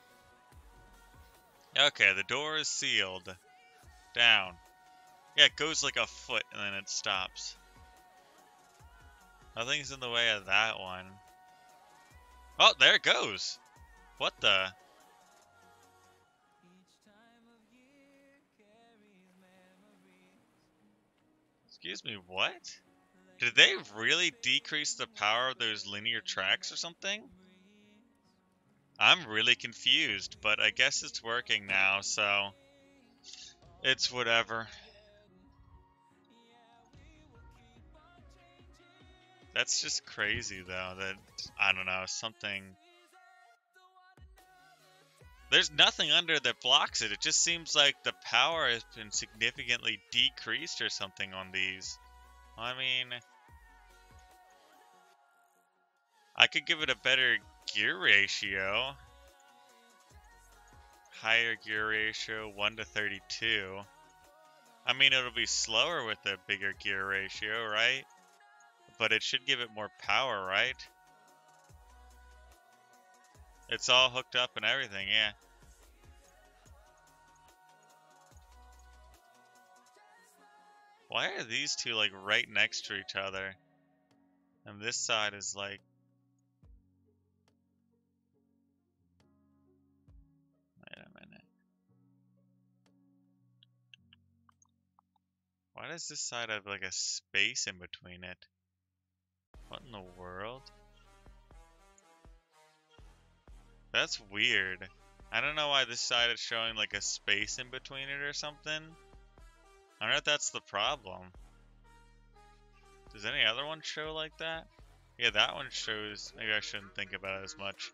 Okay, the door is sealed. Down. Yeah, it goes like a foot and then it stops. Nothing's in the way of that one. Oh, there it goes! What the? Excuse me, what? Did they really decrease the power of those linear tracks or something? I'm really confused, but I guess it's working now, so it's whatever. That's just crazy, though, that, I don't know, something... There's nothing under that blocks it. It just seems like the power has been significantly decreased or something on these. I mean... I could give it a better gear ratio. Higher gear ratio, 1 to 32. I mean, it'll be slower with a bigger gear ratio, right? But it should give it more power, right? It's all hooked up and everything, yeah. Why are these two like right next to each other? And this side is like... Wait a minute. Why does this side have like a space in between it? What in the world? That's weird. I don't know why this side is showing like a space in between it or something. I don't know if that's the problem. Does any other one show like that? Yeah, that one shows... Maybe I shouldn't think about it as much.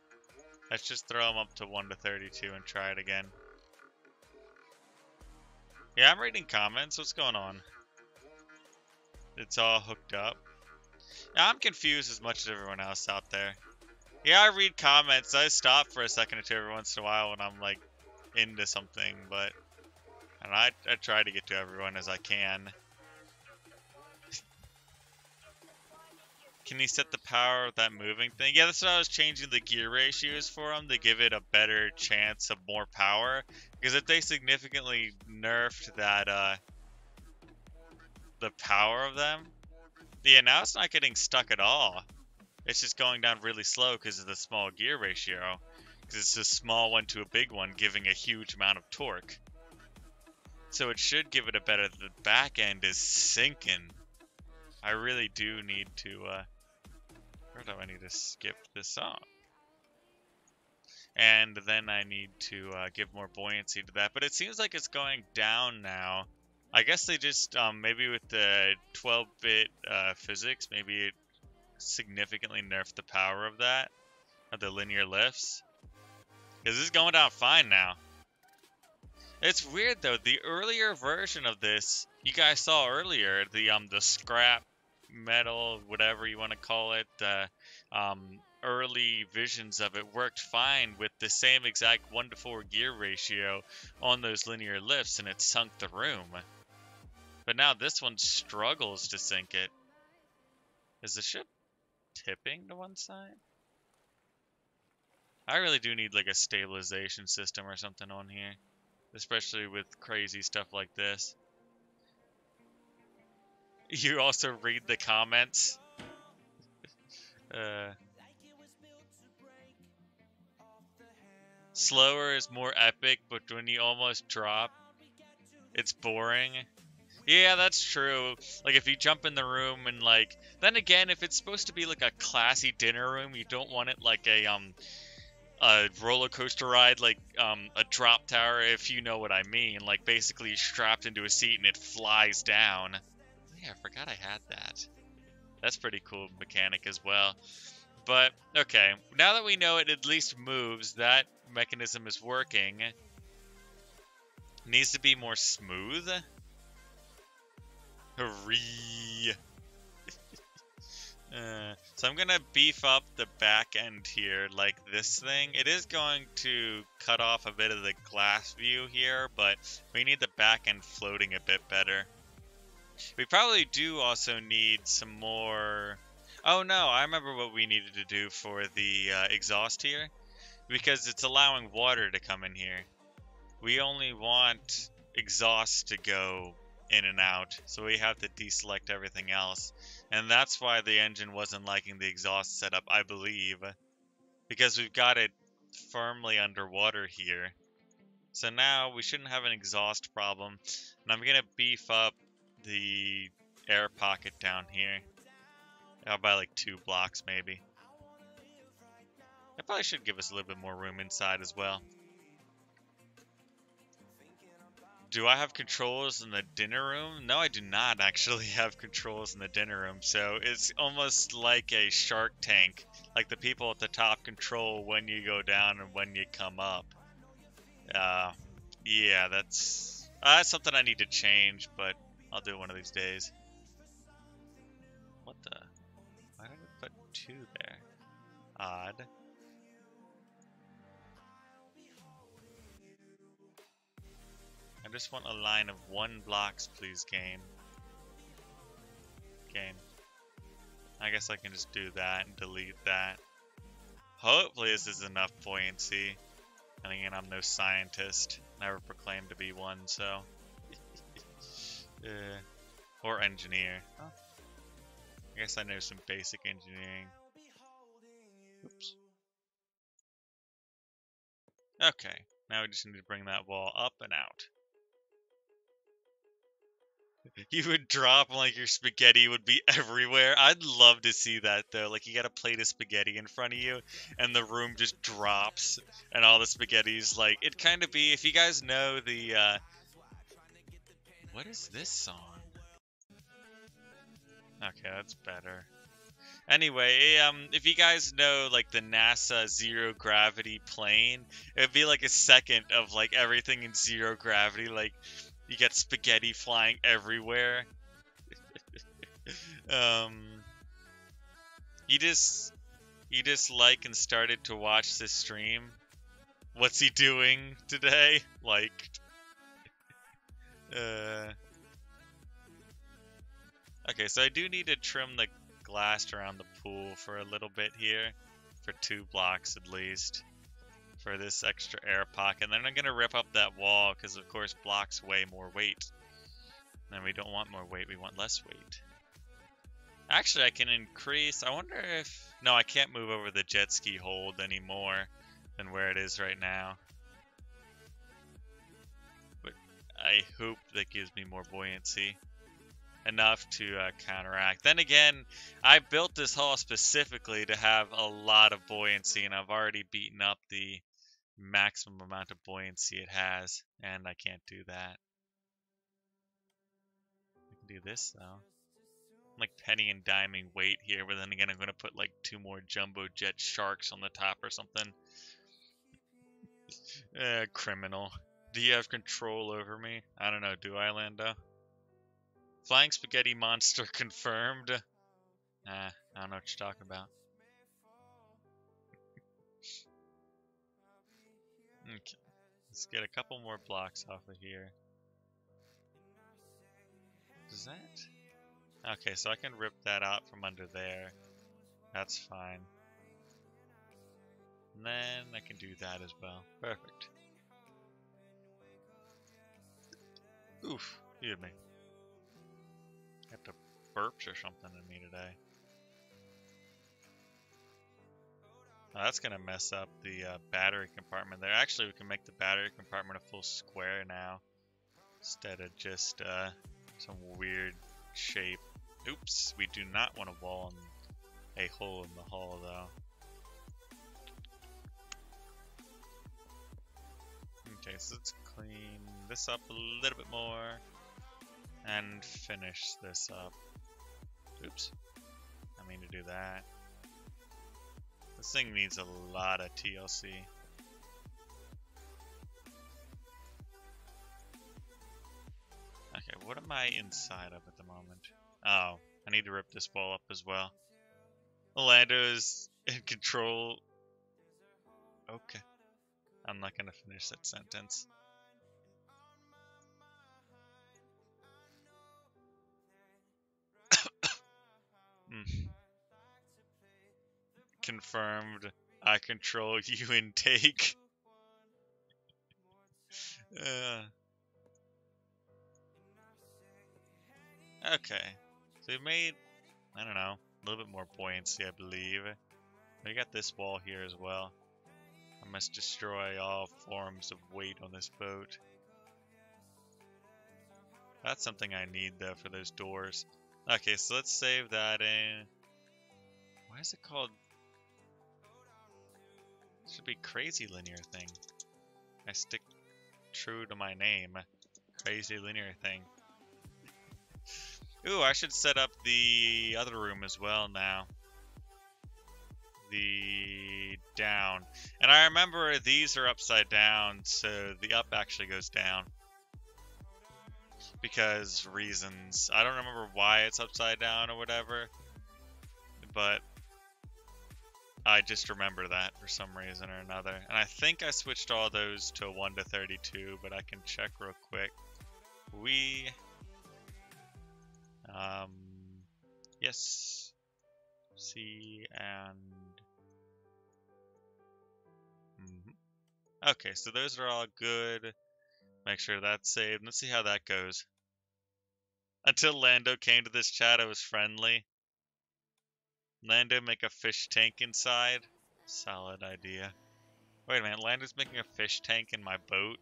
Let's just throw them up to 1 to 32 and try it again. Yeah, I'm reading comments. What's going on? It's all hooked up. Yeah, I'm confused as much as everyone else out there. Yeah, I read comments. I stop for a second or two every once in a while when I'm like into something, but and I try to get to everyone as I can. Can you set the power of that moving thing? Yeah, that's what I was changing the gear ratios for them to give it a better chance of more power. Because if they significantly nerfed that, the power of them, yeah, now it's not getting stuck at all. It's just going down really slow because of the small gear ratio. Because it's a small one to a big one, giving a huge amount of torque. So it should give it a better... The back end is sinking. I really do need to... Where do I need to skip this off? And then I need to give more buoyancy to that. But it seems like it's going down now. I guess they just, maybe with the 12-bit physics, maybe it significantly nerfed the power of that, of the linear lifts. Because this is going down fine now. It's weird though, the earlier version of this, you guys saw earlier, the scrap metal, whatever you want to call it, the early visions of it worked fine with the same exact 1 to 4 gear ratio on those linear lifts, and it sunk the room. But now this one struggles to sink it. Is the ship tipping to one side? I really do need like a stabilization system or something on here, especially with crazy stuff like this. You also read the comments. Slower is more epic, but when you almost drop, it's boring. Yeah, that's true. Like, if you jump in the room and, like... Then again, if it's supposed to be, like, a classy dinner room, you don't want it like a roller coaster ride, like, a drop tower, if you know what I mean. Like, basically, you're strapped into a seat and it flies down. Yeah, I forgot I had that. That's pretty cool mechanic as well. But, okay. Now that we know it at least moves, that mechanism is working. It needs to be more smooth. Hurry. So I'm gonna beef up the back end here like this thing. It is going to cut off a bit of the glass view here, but we need the back end floating a bit better. We probably do also need some more... Oh no, I remember what we needed to do for the exhaust here. Because it's allowing water to come in here. We only want exhaust to go in and out, so we have to deselect everything else. And that's why the engine wasn't liking the exhaust setup, I believe. Because we've got it firmly underwater here. So now we shouldn't have an exhaust problem. And I'm gonna beef up the air pocket down here. I'll buy like 2 blocks maybe. That probably should give us a little bit more room inside as well. Do I have controls in the dinner room? No, I do not actually have controls in the dinner room. So it's almost like a Shark Tank. Like the people at the top control when you go down and when you come up. Yeah, that's something I need to change, but I'll do it one of these days. What the? Why did I put 2 there? Odd. I just want a line of 1 blocks, please, game. Game. I guess I can just do that and delete that. Hopefully this is enough buoyancy. And again, I'm no scientist. Never proclaimed to be one, so... or engineer. Oh. I guess I know some basic engineering. Oops. Okay, now we just need to bring that wall up and out. You would drop like your spaghetti would be everywhere. I'd love to see that though. Like you got a plate of spaghetti in front of you and the room just drops and all the spaghetti's like it'd kind of be if you guys know the what is this song? Okay, that's better. Anyway, if you guys know like the NASA zero gravity plane, it'd be like a second of like everything in zero gravity, like you get spaghetti flying everywhere. You just like and started to watch this stream. What's he doing today? Like, okay, so I do need to trim the glass around the pool for a little bit here, for 2 blocks at least, for this extra air pocket. And then I'm gonna rip up that wall because, of course, blocks weigh more weight. And we don't want more weight; we want less weight. Actually, I can increase. I wonder if... No, I can't move over the jet ski hold anymore than where it is right now. But I hope that gives me more buoyancy. Enough to counteract. Then again, I built this hull specifically to have a lot of buoyancy, and I've already beaten up the maximum amount of buoyancy it has, and I can't do that. I can do this, though. Like penny and diming weight here, but then again I'm going to put like 2 more jumbo jet sharks on the top or something. Criminal. Do you have control over me? I don't know, do I, Lando? Flying spaghetti monster confirmed. I don't know what you're talking about. Okay, let's get a couple more blocks off of here. Does that? Okay, so I can rip that out from under there. That's fine. And then I can do that as well. Perfect. Oof, excuse me. Got the burps or something in me today. Oh, that's gonna mess up the battery compartment there. Actually, we can make the battery compartment a full square now, instead of just some weird shape. Oops, we do not want a wall and a hole in the hull though. Okay, so let's clean this up a little bit more and finish this up. Oops, I mean to do that. This thing needs a lot of TLC. Okay, what am I inside of at the moment? Oh, I need to rip this wall up as well. Orlando is in control. Okay. I'm not gonna finish that sentence. Confirmed. I control you intake. Okay. So we made, I don't know, a little bit more buoyancy, I believe. We got this wall here as well. I must destroy all forms of weight on this boat. That's something I need though for those doors. Okay, so let's save that in. Why is it called? It should be crazy linear thing. I stick true to my name. Crazy linear thing. Ooh, I should set up the other room as well now. The down. And I remember these are upside down, so the up actually goes down. Because reasons. I don't remember why it's upside down or whatever. But I just remember that for some reason or another. And I think I switched all those to 1 to 32, but I can check real quick. Yes. C and... Okay, so those are all good. Make sure that's saved. Let's see how that goes. Until Lando came to this chat, I was friendly. Lando, make a fish tank inside. Solid idea. Wait a minute, Lando's making a fish tank in my boat?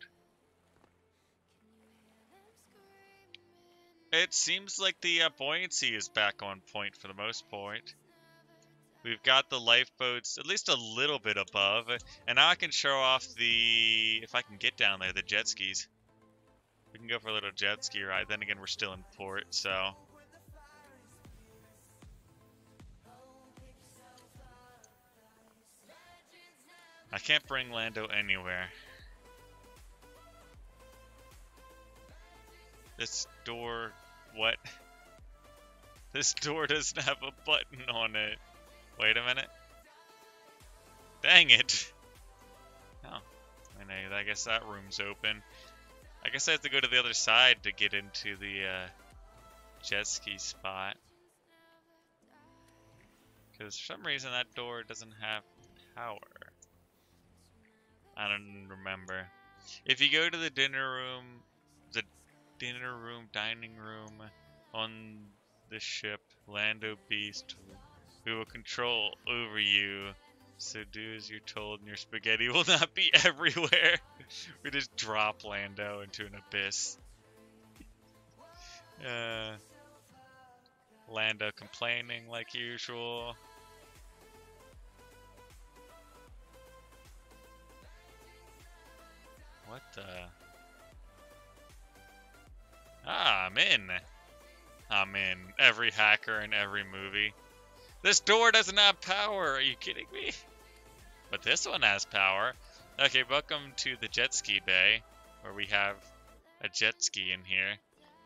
It seems like the buoyancy is back on point for the most part. We've got the lifeboats at least a little bit above, and now I can show off the, if I can get down there, the jet skis. We can go for a little jet ski ride. Then again, we're still in port, so. I can't bring Lando anywhere. This door, what? This door doesn't have a button on it. Wait a minute. Dang it. Oh, I guess that room's open. I guess I have to go to the other side to get into the jet ski spot. Because for some reason that door doesn't have power. I don't remember. If you go to the dining room on the ship, Lando Beast, we will control over you. So do as you're told, and your spaghetti will not be everywhere. We just drop Lando into an abyss. Lando complaining like usual. What the? Ah, I'm in. I'm in. Every hacker in every movie. This door doesn't have power. Are you kidding me? But this one has power. Okay, welcome to the jet ski bay, where we have a jet ski in here.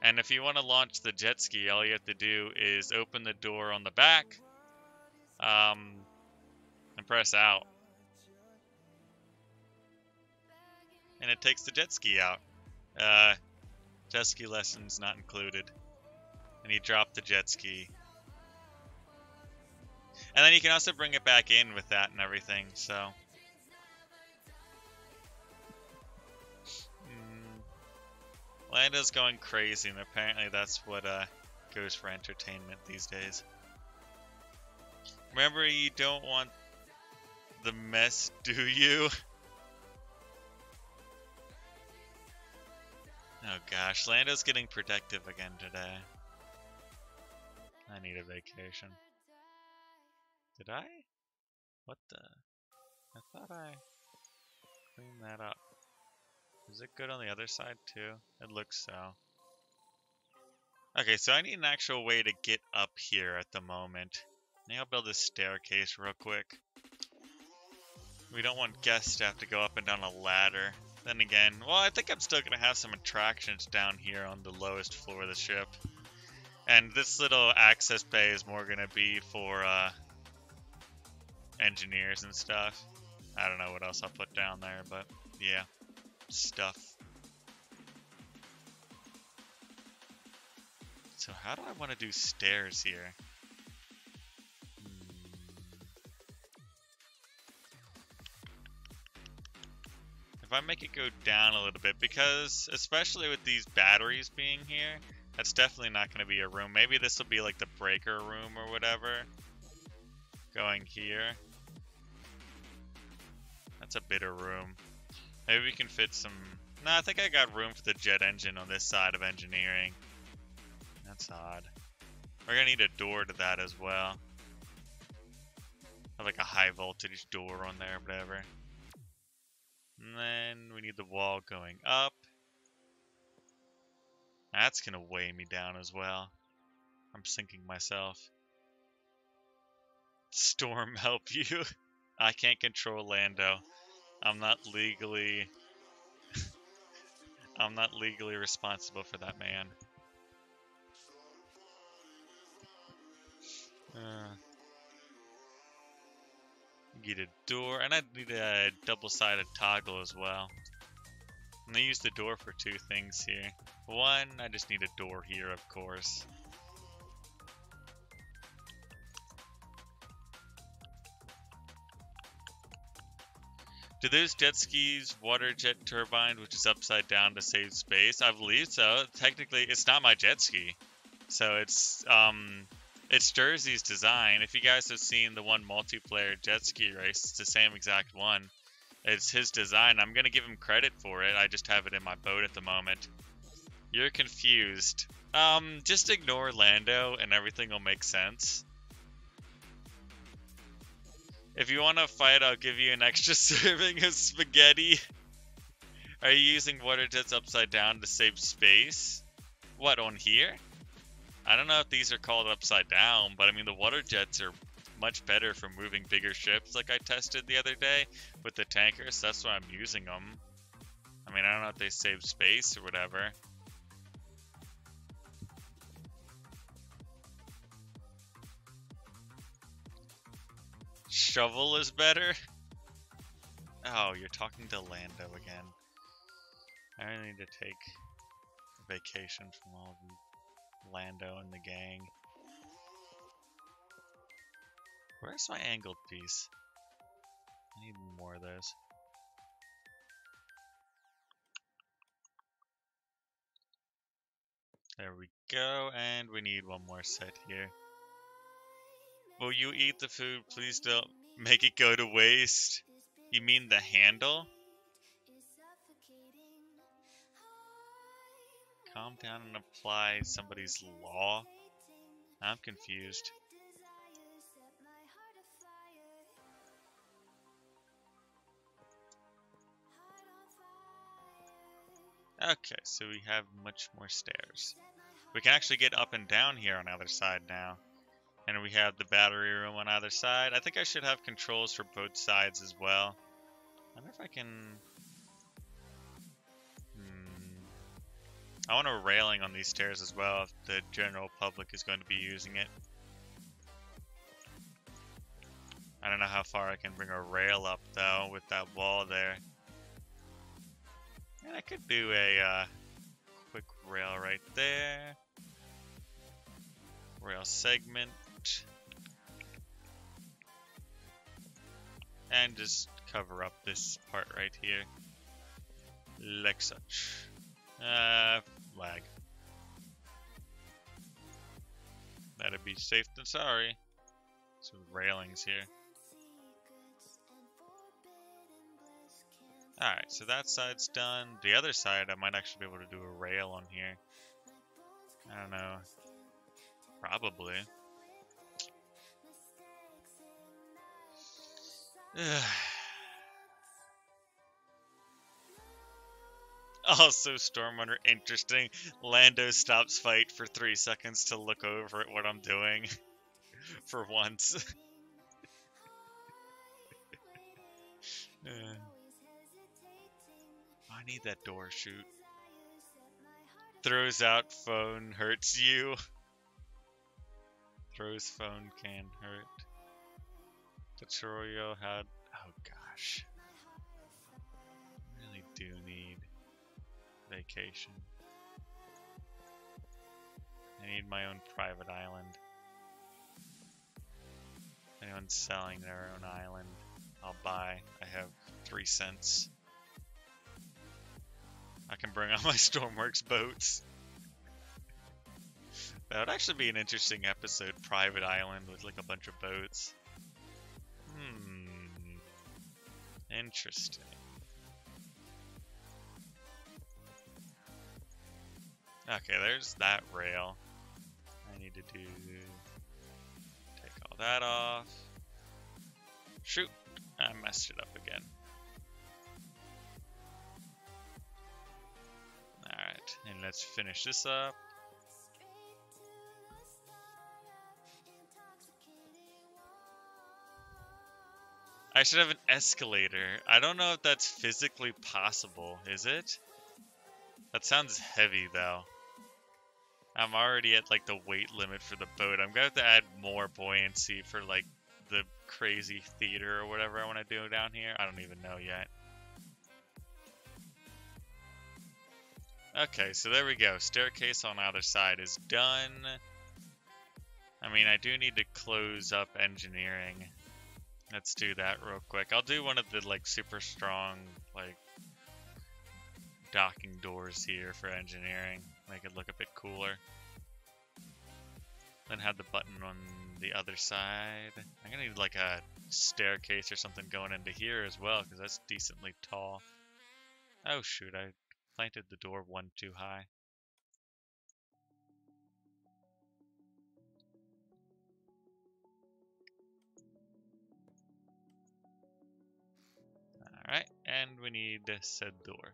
And if you want to launch the jet ski, all you have to do is open the door on the back, and press out. And it takes the jet ski out. Jet ski lessons not included. And you drop the jet ski. And then you can also bring it back in with that and everything, so Lando's going crazy, and apparently that's what goes for entertainment these days. Remember, you don't want the mess, do you? Oh gosh, Lando's getting protective again today. I need a vacation. Did I? What the? I thought I cleaned that up. Is it good on the other side too? It looks so. Okay, so I need an actual way to get up here at the moment. Maybe I'll build this staircase real quick. We don't want guests to have to go up and down a ladder. Then again, well, I think I'm still going to have some attractions down here on the lowest floor of the ship. And this little access bay is more going to be for engineers and stuff. I don't know what else I'll put down there, but yeah, stuff. So how do I want to do stairs here? If I make it go down a little bit, because especially with these batteries being here, that's definitely not going to be a room. Maybe this will be like the breaker room or whatever. Going here. That's a bit of room. Maybe we can fit some... No, I think I got room for the jet engine on this side of engineering. That's odd. We're going to need a door to that as well. Have like a high voltage door on there or whatever. And then we need the wall going up. That's going to weigh me down as well. I'm sinking myself. Storm, help you. I can't control Lando. I'm not legally responsible for that man. Get a door, and I need a double-sided toggle as well. I'm gonna use the door for two things here. One, I just need a door here, of course. Do those jet skis water jet turbine, which is upside down to save space? I believe so. Technically, it's not my jet ski, so it's Jersey's design. If you guys have seen the one multiplayer jet ski race, it's the same exact one. It's his design. I'm gonna give him credit for it. I just have it in my boat at the moment. You're confused. Just ignore Lando and everything will make sense. If you want to fight, I'll give you an extra serving of spaghetti. Are you using water jets upside down to save space? What, on here? I don't know if these are called upside down, but I mean the water jets are much better for moving bigger ships like I tested the other day with the tankers. That's why I'm using them. I mean, I don't know if they save space or whatever. Shovel is better? Oh, you're talking to Lando again. I really need to take a vacation from all of you. Lando and the gang. Where's my angled piece? I need more of those. There we go, and we need one more set here. Will you eat the food? Please don't make it go to waste. You mean the handle? Calm down and apply somebody's law? I'm confused. Okay, so we have much more stairs. We can actually get up and down here on the other side now. And we have the battery room on either side. I think I should have controls for both sides as well. I wonder if I can... I want a railing on these stairs as well if the general public is going to be using it. I don't know how far I can bring a rail up though with that wall there. And I could do a quick rail right there. Rail segment. And just cover up this part right here. Like such. be safe than sorry. Some railings here. Alright, so that side's done. The other side, I might actually be able to do a rail on here. I don't know. Probably. Also, Stormrunner, interesting. Lando stops fight for 3 seconds to look over at what I'm doing. For once. I need that door shoot. Throws out phone, hurts you. Throws phone can hurt. Tutorial had... Oh gosh. Really do need vacation. I need my own private island. Anyone's selling their own island, I'll buy. I have 3 cents. I can bring on my Stormworks boats. That would actually be an interesting episode. Private island with like a bunch of boats. Interesting. Okay, there's that rail. I need to do... Take all that off. Shoot! I messed it up again. Alright, and let's finish this up. I should have an escalator. I don't know if that's physically possible, is it? That sounds heavy, though. I'm already at, like, the weight limit for the boat. I'm gonna have to add more buoyancy for, like, the crazy theater or whatever I want to do down here. I don't even know yet. Okay, so there we go. Staircase on either side is done. I mean, I do need to close up engineering. Let's do that real quick. I'll do one of the, like, super strong, like, docking doors here for engineering. Make it look a bit cooler. Then have the button on the other side. I'm gonna need, like, a staircase or something going into here as well, because that's decently tall. Oh, shoot, I planted the door one too high. Alright, and we need said door.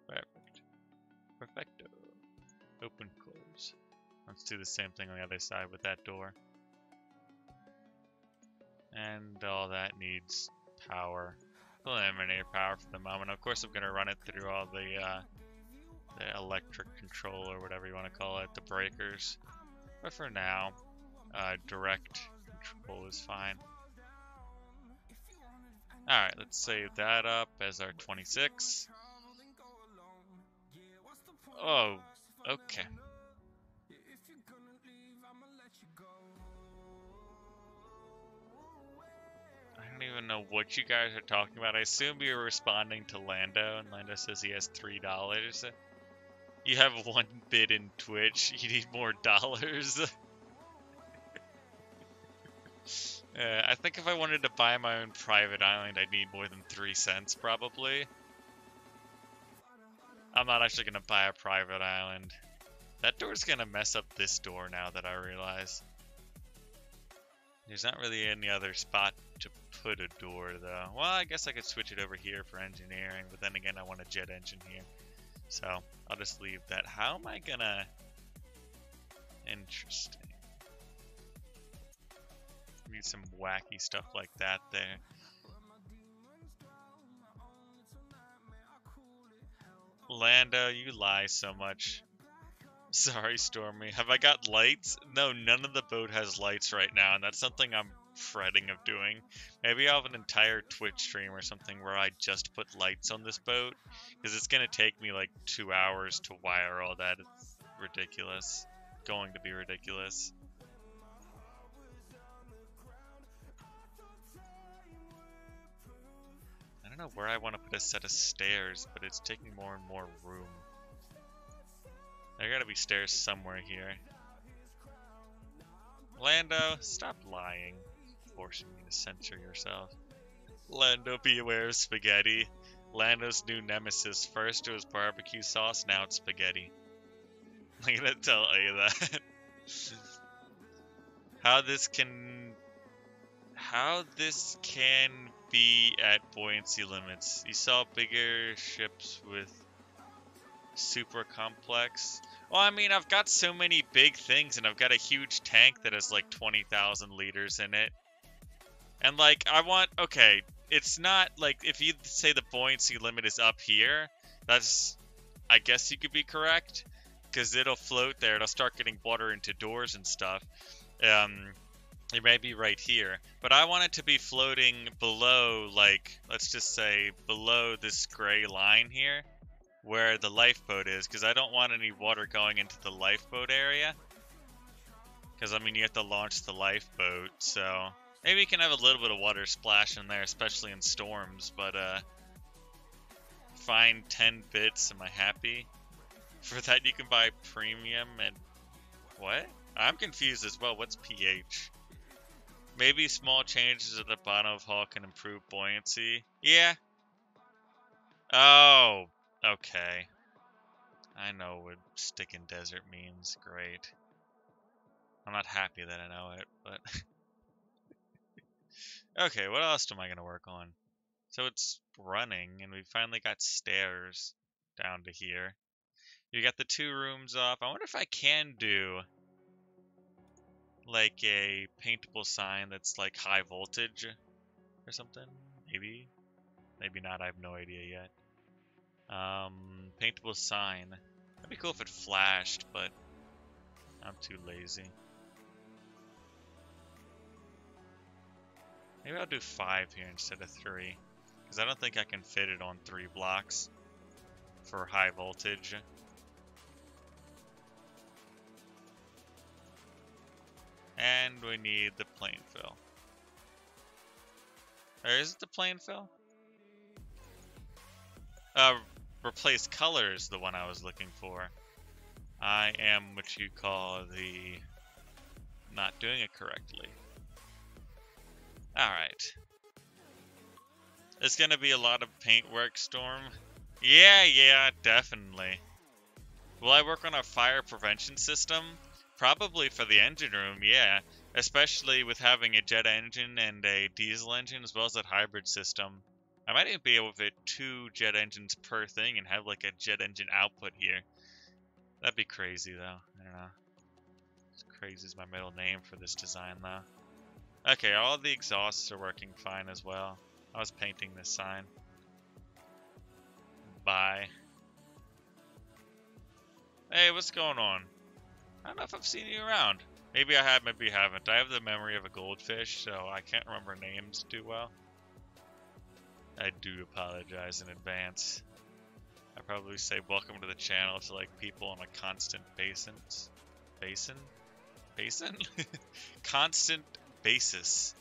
Perfect. Perfecto. Open, close. Let's do the same thing on the other side with that door. And all that needs power. Eliminator power for the moment. Of course, I'm going to run it through all the electric control or whatever you want to call it, the breakers. But for now, direct control is fine. Alright, let's save that up as our 26. Oh, okay. I don't even know what you guys are talking about. I assume you're responding to Lando, and Lando says he has $3. You have 1 bid in Twitch. You need more dollars. I think if I wanted to buy my own private island, I'd need more than 3 cents, probably. I'm not actually going to buy a private island. That door's going to mess up this door now that I realize. There's not really any other spot to put a door, though. Well, I guess I could switch it over here for engineering, but then again, I want a jet engine here. So, I'll just leave that. How am I going to... Interesting. Need some wacky stuff like that there. Lando, you lie so much. Sorry, Stormy. Have I got lights? No, none of the boat has lights right now, and that's something I'm fretting of doing. Maybe I'll have an entire Twitch stream or something where I just put lights on this boat, because it's going to take me like 2 hours to wire all that. It's ridiculous. Going to be ridiculous. I don't know where I want to put a set of stairs, but it's taking more and more room. There gotta be stairs somewhere here. Lando, stop lying. Forcing me to censor yourself. Lando, be aware of spaghetti. Lando's new nemesis. First it was barbecue sauce, now it's spaghetti. I'm gonna tell you that. How this can be at buoyancy limits. You saw bigger ships with super complex. Well, I mean, I've got so many big things, and I've got a huge tank that has like 20,000 liters in it. And like, okay, it's not like, if you say the buoyancy limit is up here, that's, I guess you could be correct, because it'll float there, it'll start getting water into doors and stuff. It may be right here, but I want it to be floating below, like, let's just say below this gray line here, where the lifeboat is, because I don't want any water going into the lifeboat area. Because, I mean, you have to launch the lifeboat, so maybe you can have a little bit of water splash in there, especially in storms, but, find 10 bits, am I happy? For that you can buy premium and... what? I'm confused as well, what's pH? Maybe small changes at the bottom of hull can improve buoyancy. Yeah. Oh, okay. I know what stick in desert means. Great. I'm not happy that I know it, but... okay, what else am I going to work on? So it's running, and we finally got stairs down to here. You got the 2 rooms off. I wonder if I can do like a paintable sign that's like high voltage or something. Maybe. Maybe not. I have no idea yet. Paintable sign. That'd be cool if it flashed, but I'm too lazy. Maybe I'll do 5 here instead of 3. Because I don't think I can fit it on 3 blocks for high voltage. And we need the plain fill. Or is it the plain fill? Replace color is the one I was looking for. I am what you call the not doing it correctly. Alright. It's gonna be a lot of paint work, Storm. Yeah, definitely. Will I work on a fire prevention system? Probably for the engine room, yeah. Especially with having a jet engine and a diesel engine as well as that hybrid system. I might even be able to fit 2 jet engines per thing and have like a jet engine output here. That'd be crazy though. I don't know. Crazy is my middle name for this design though. Okay, all the exhausts are working fine as well. I was painting this sign. Bye. Hey, what's going on? I don't know if I've seen you around. Maybe I have, maybe I haven't. I have the memory of a goldfish, so I can't remember names too well. I do apologize in advance. I probably say welcome to the channel to like people on a constant basis. Constant basis.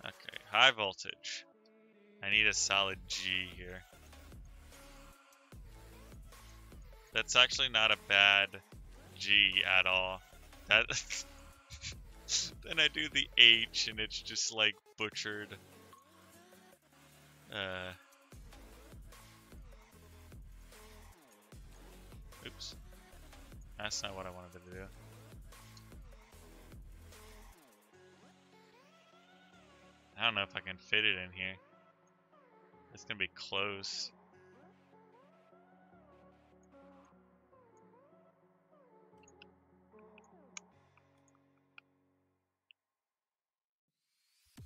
Okay, high voltage. I need a solid G here. That's actually not a bad G at all. That then I do the H and it's just like butchered. Oops. That's not what I wanted to do. I don't know if I can fit it in here. It's gonna be close.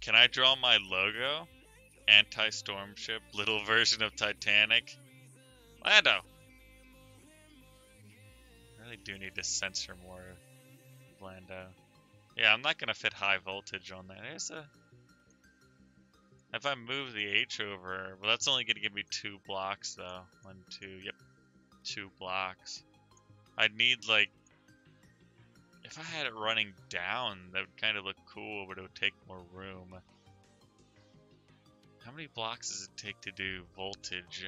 Can I draw my logo? Anti-storm ship, little version of Titanic. Lando! I really do need to censor more of Lando. Yeah, I'm not gonna fit high voltage on there. There's a... If I move the H over, well, that's only gonna give me 2 blocks though. 1, 2, yep. 2 blocks. I'd need like... If I had it running down, that would kind of look cool, but it would take more room. How many blocks does it take to do voltage?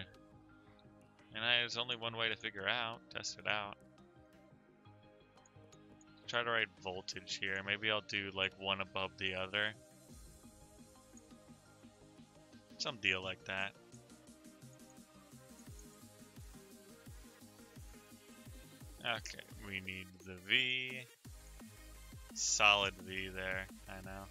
And there's only one way to figure out, test it out. try to write voltage here. Maybe I'll do like one above the other. Some deal like that. Okay, we need the V. Solid V there, I know.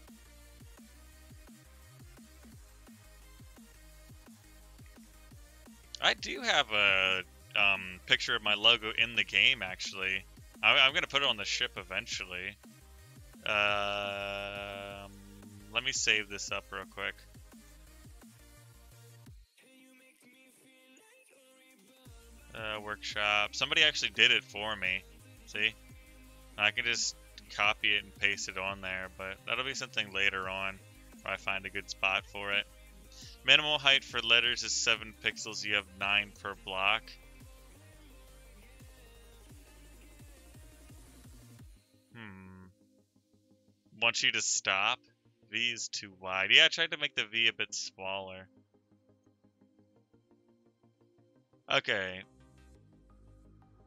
I do have a picture of my logo in the game, actually. I'm going to put it on the ship eventually. Let me save this up real quick. Workshop. Somebody actually did it for me. See? I can just copy it and paste it on there, but that'll be something later on where I find a good spot for it. Minimal height for letters is 7 pixels. You have 9 per block. Want you to stop? V is too wide. Yeah, I tried to make the V a bit smaller. Okay.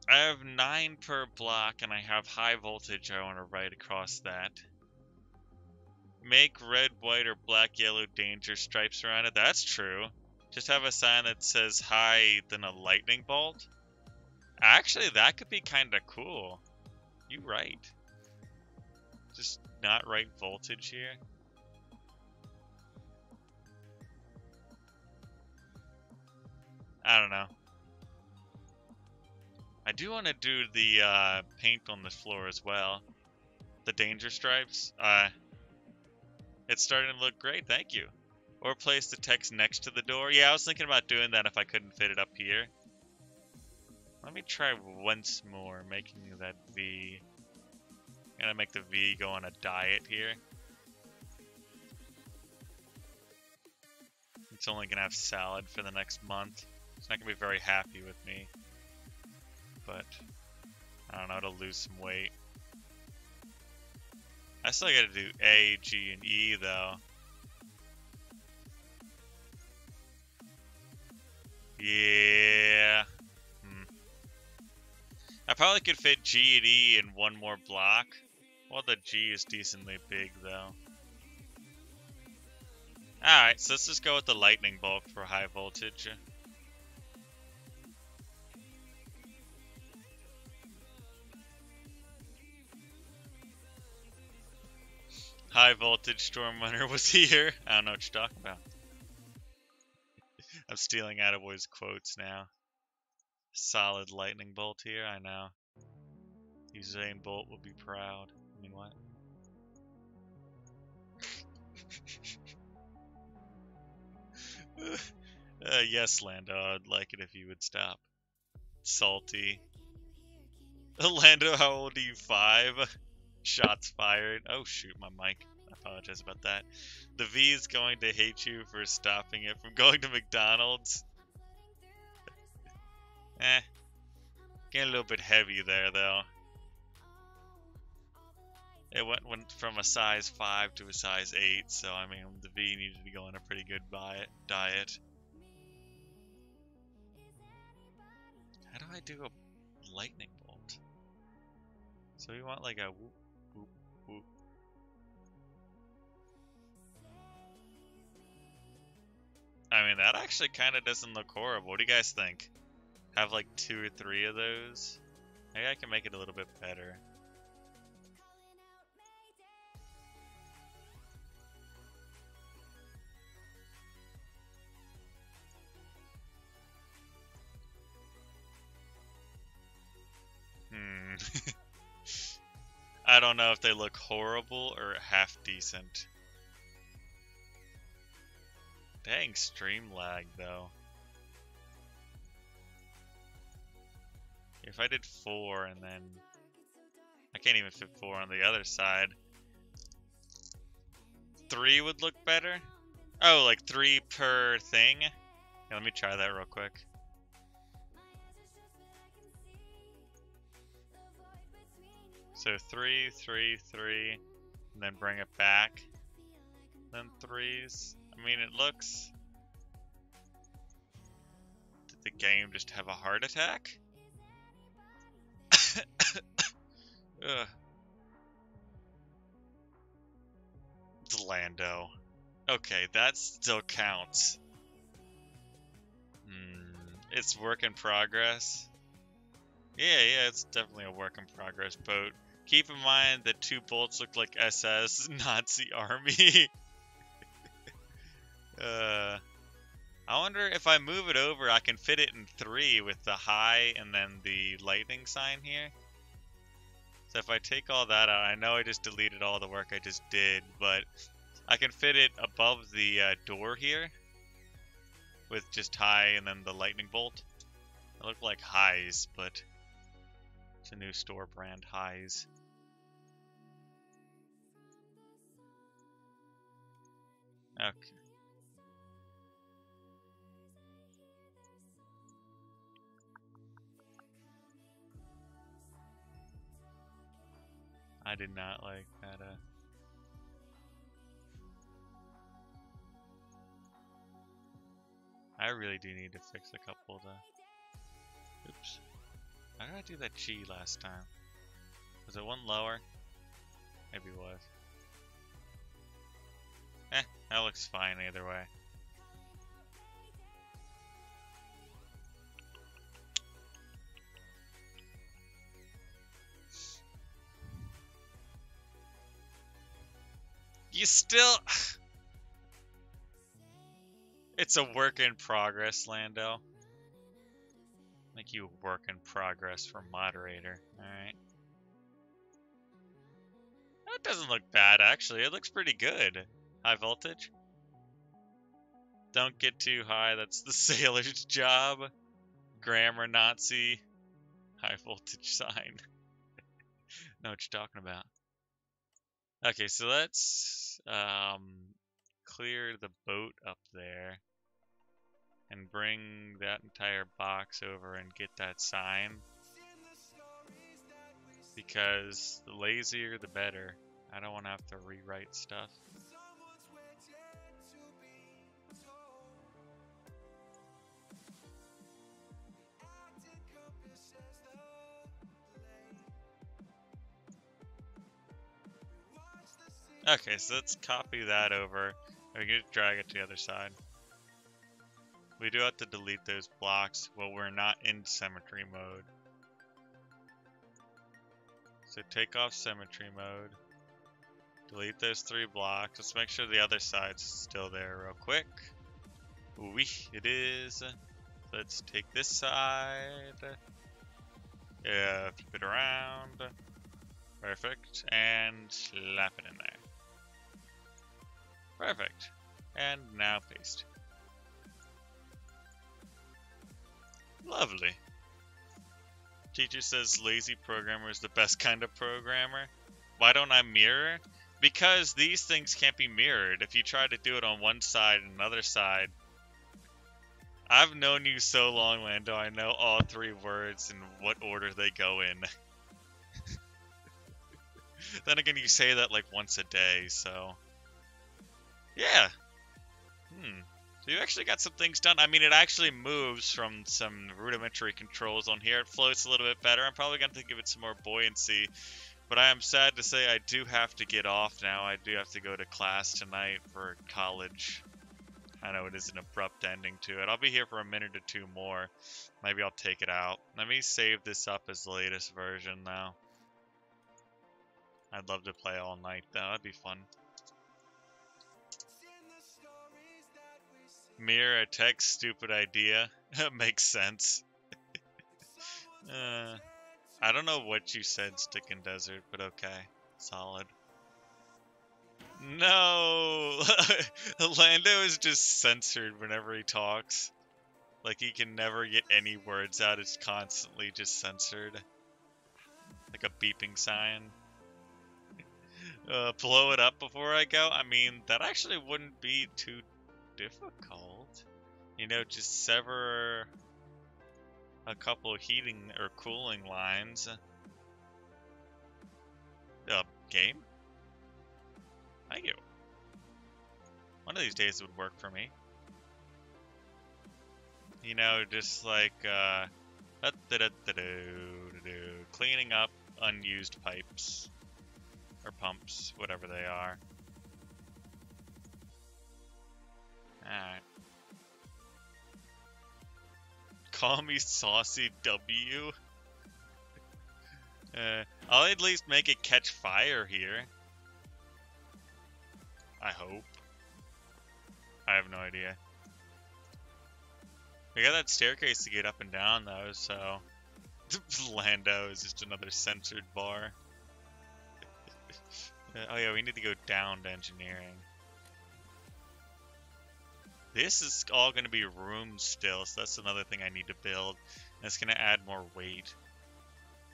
I have 9 per block, and I have high voltage I want to write across that. Make red, white, or black, yellow danger stripes around it. That's true. Just have a sign that says high, then a lightning bolt. Actually, that could be kind of cool. You right. Just not write voltage here. I don't know. I do want to do the paint on the floor as well. The danger stripes. It's starting to look great, thank you. Or place the text next to the door. Yeah, I was thinking about doing that if I couldn't fit it up here. Let me try once more, making that V. I'm gonna make the V go on a diet here. It's only gonna have salad for the next month. It's not gonna be very happy with me. But I don't know, to lose some weight. I still gotta do A, G, and E though. Yeah. I probably could fit G and E in one more block. Well, the G is decently big though. Alright, so let's just go with the lightning bolt for high voltage. High voltage Stormrunner was here. I don't know what you're talking about. I'm stealing Attaboy's quotes now. Solid lightning bolt here, I know. Usain Bolt will be proud. I mean, what? Yes, Lando, I'd like it if you would stop. Salty. Lando, how old are you? 5? Shots fired. Oh shoot, my mic. I apologize about that. The V is going to hate you for stopping it from going to McDonald's. Getting a little bit heavy there though. It went from a size 5 to a size 8, so I mean the V needed to go on a pretty good diet. How do I do a lightning bolt? So we want like a whoop, whoop, whoop. I mean, that actually kind of doesn't look horrible. What do you guys think? Have like 2 or 3 of those? Maybe I can make it a little bit better. I don't know if they look horrible or half decent. Dang, stream lag though. If I did 4 and then... I can't even fit 4 on the other side. 3 would look better? Oh, like 3 per thing? Yeah, let me try that real quick. So 3, 3, 3, and then bring it back. Then 3s. I mean, it looks... Did the game just have a heart attack? Ugh. Lando. Okay, that still counts. It's work in progress. Yeah, it's definitely a work in progress boat. Keep in mind that 2 bolts look like SS Nazi army. I wonder if I move it over, I can fit it in 3 with the high and then the lightning sign here. So if I take all that out, I know I just deleted all the work I just did, but I can fit it above the door here with just high and then the lightning bolt. They look like highs, but it's a new store brand, highs. Okay. I did not like that. I really do need to fix a couple of the... Oops. How did I do that G last time? Was it one lower? Maybe it was. That looks fine either way. You still... It's a work in progress, Lando. Make you work in progress for moderator. Alright. That doesn't look bad, actually. It looks pretty good. High voltage. Don't get too high. That's the sailor's job. Grammar Nazi. High voltage sign. Know what you're talking about. Okay, so let's clear the boat up there and bring that entire box over and get that sign, because the lazier the better. I don't want to have to rewrite stuff. Okay, so let's copy that over. We can just drag it to the other side. We do have to delete those blocks while we're not in symmetry mode. So take off symmetry mode. Delete those 3 blocks. Let's make sure the other side's still there real quick. Wee, it is. Let's take this side. Yeah, flip it around. Perfect. And slap it in there. Perfect. And now paste. Lovely. Teacher says lazy programmer is the best kind of programmer. Why don't I mirror? Because these things can't be mirrored. If you try to do it on one side and another side. I've known you so long, Lando. I know all 3 words and what order they go in. Then again, you say that like once a day, so... Yeah. So you actually got some things done. I mean, it actually moves from some rudimentary controls on here. It floats a little bit better. I'm probably going to give it some more buoyancy. But I am sad to say I do have to get off now. I do have to go to class tonight for college. I know it is an abrupt ending to it. I'll be here for a minute or 2 more. Maybe I'll take it out. Let me save this up as the latest version now. I'd love to play all night though. That'd be fun. Mirror a text, stupid idea. Makes sense. I don't know what you said, Stick and Desert, but okay. Solid. No! Lando is just censored whenever he talks. Like, he can never get any words out. It's constantly just censored. Like a beeping sign. Blow it up before I go? I mean, that actually wouldn't be too difficult. You know, just sever a couple of heating or cooling lines. Game? Thank you. One of these days it would work for me. You know, just like cleaning up unused pipes or pumps, whatever they are. Alright. Call me Saucy W. I'll at least make it catch fire here. I hope. I have no idea. We got that staircase to get up and down though, so... Lando is just another censored bar. Oh yeah, we need to go down to engineering. This is all going to be rooms still, so that's another thing I need to build. And it's going to add more weight.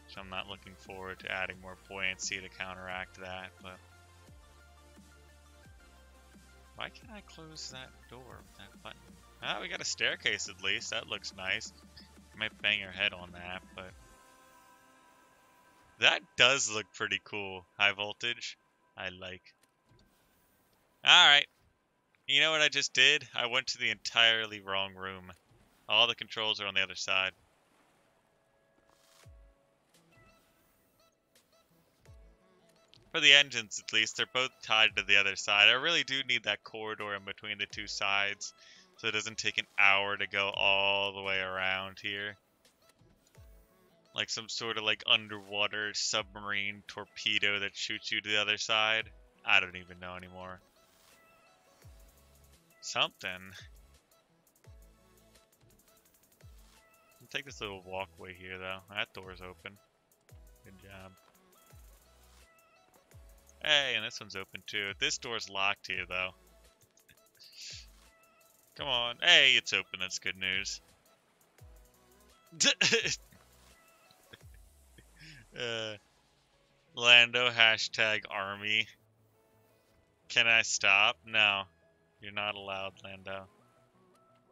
So I'm not looking forward to adding more buoyancy to counteract that, but... Why can't I close that door with that button? Ah, we got a staircase at least. That looks nice. I might bang your head on that, but... That does look pretty cool. High voltage. I like. Alright. You know what I just did? I went to the entirely wrong room. All the controls are on the other side. For the engines, at least, they're both tied to the other side. I really do need that corridor in between the two sides, so it doesn't take an hour to go all the way around here. Like some sort of like underwater submarine torpedo that shoots you to the other side. I don't even know anymore. Something. I'll take this little walkway here though. That door's open. Good job. Hey, and this one's open too. This door's locked here though. Come on. Hey, it's open. That's good news. Lando hashtag army. Can I stop? No. You're not allowed, Lando.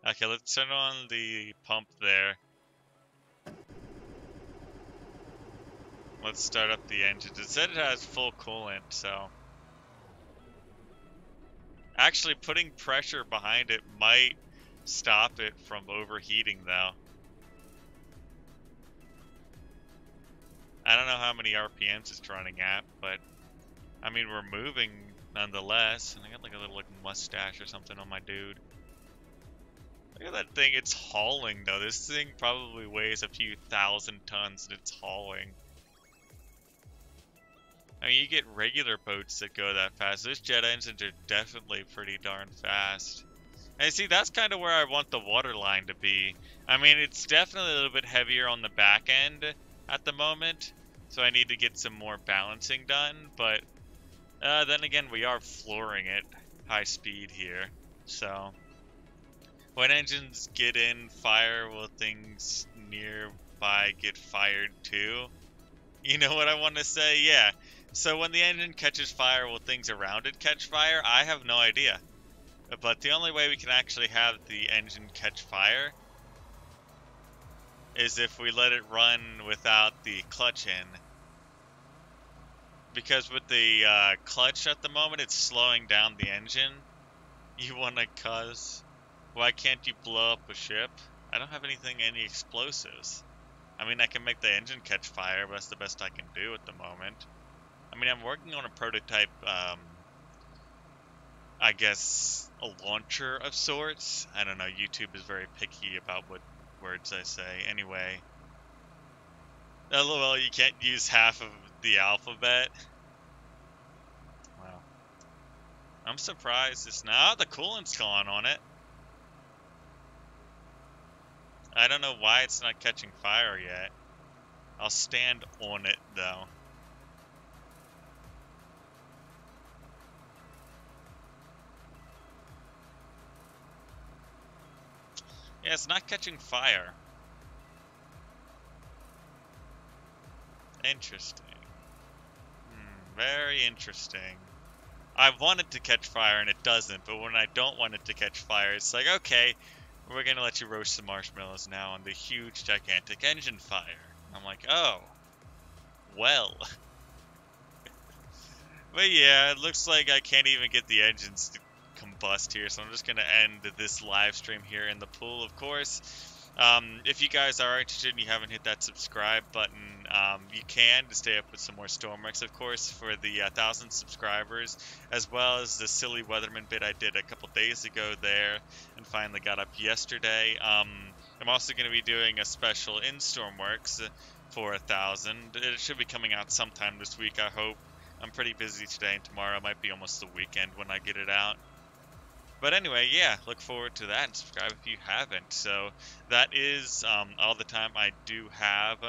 Okay, let's turn on the pump there. Let's start up the engines. It said it has full coolant, so... Actually, putting pressure behind it might stop it from overheating, though. I don't know how many RPMs it's running at, but... I mean, we're moving nonetheless. And I got like a little like mustache or something on my dude. Look at that thing. It's hauling, though. This thing probably weighs a few thousand tons and it's hauling. I mean, you get regular boats that go that fast. Those jet engines are definitely pretty darn fast. And see, that's kind of where I want the water line to be. I mean, it's definitely a little bit heavier on the back end at the moment. So I need to get some more balancing done. But then again, we are flooring it high speed here. So when engines get in fire, will things nearby get fired too? You know what I want to say? Yeah. So when the engine catches fire, will things around it catch fire? I have no idea. But the only way we can actually have the engine catch fire is if we let it run without the clutch in. Because with the clutch at the moment, it's slowing down the engine. You want to cause... Why can't you blow up a ship? I don't have any explosives. I mean, I can make the engine catch fire, but that's the best I can do at the moment. I mean, I'm working on a prototype, I guess, a launcher of sorts. I don't know, YouTube is very picky about what words I say. Anyway. LOL, you can't use half of the alphabet. Wow. I'm surprised it's not. The coolant's gone on it. I don't know why it's not catching fire yet. I'll stand on it, though. Yeah, it's not catching fire. Interesting. Very interesting. I want it to catch fire and it doesn't, but when I don't want it to catch fire, it's like, okay, we're gonna let you roast some marshmallows now on the huge, gigantic engine fire. I'm like, oh, well. But yeah, it looks like I can't even get the engines to combust here, so I'm just gonna end this live stream here in the pool, of course. If you guys are interested and you haven't hit that subscribe button, you can to stay up with some more Stormworks, of course, for the 1,000 subscribers, as well as the silly Weatherman bit I did a couple days ago there, and finally got up yesterday. I'm also going to be doing a special in Stormworks for 1,000. It should be coming out sometime this week, I hope. I'm pretty busy today and tomorrow. Might be almost the weekend when I get it out. But anyway, yeah, look forward to that, and subscribe if you haven't. So that is all the time I do have.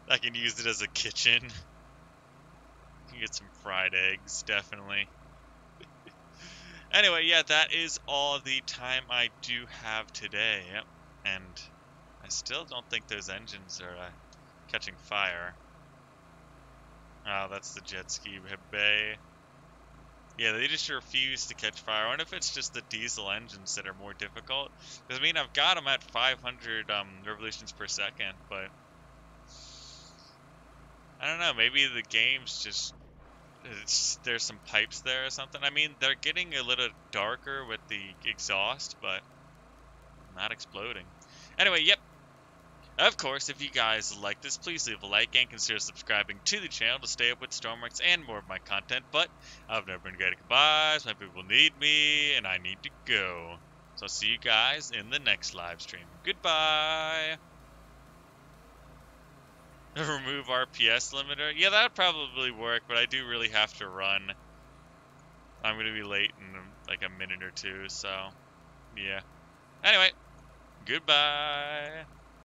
I can use it as a kitchen. You can get some fried eggs, definitely. Anyway, yeah, that is all the time I do have today. Yep. And I still don't think those engines are catching fire. Oh, that's the jet ski bay. Yeah, they just refuse to catch fire. I wonder if it's just the diesel engines that are more difficult. Because, I mean, I've got them at 500 revolutions per second, but I don't know. Maybe the game's just... there's some pipes there or something. I mean, they're getting a little darker with the exhaust, but not exploding. Anyway, yep. Of course, if you guys like this, please leave a like and consider subscribing to the channel to stay up with Stormworks and more of my content. But I've never been great at goodbyes. My people need me, and I need to go. So I'll see you guys in the next live stream. Goodbye. Remove RPS limiter. Yeah, that'd probably work, but I do really have to run. I'm going to be late in like a minute or two, so yeah. Anyway, goodbye.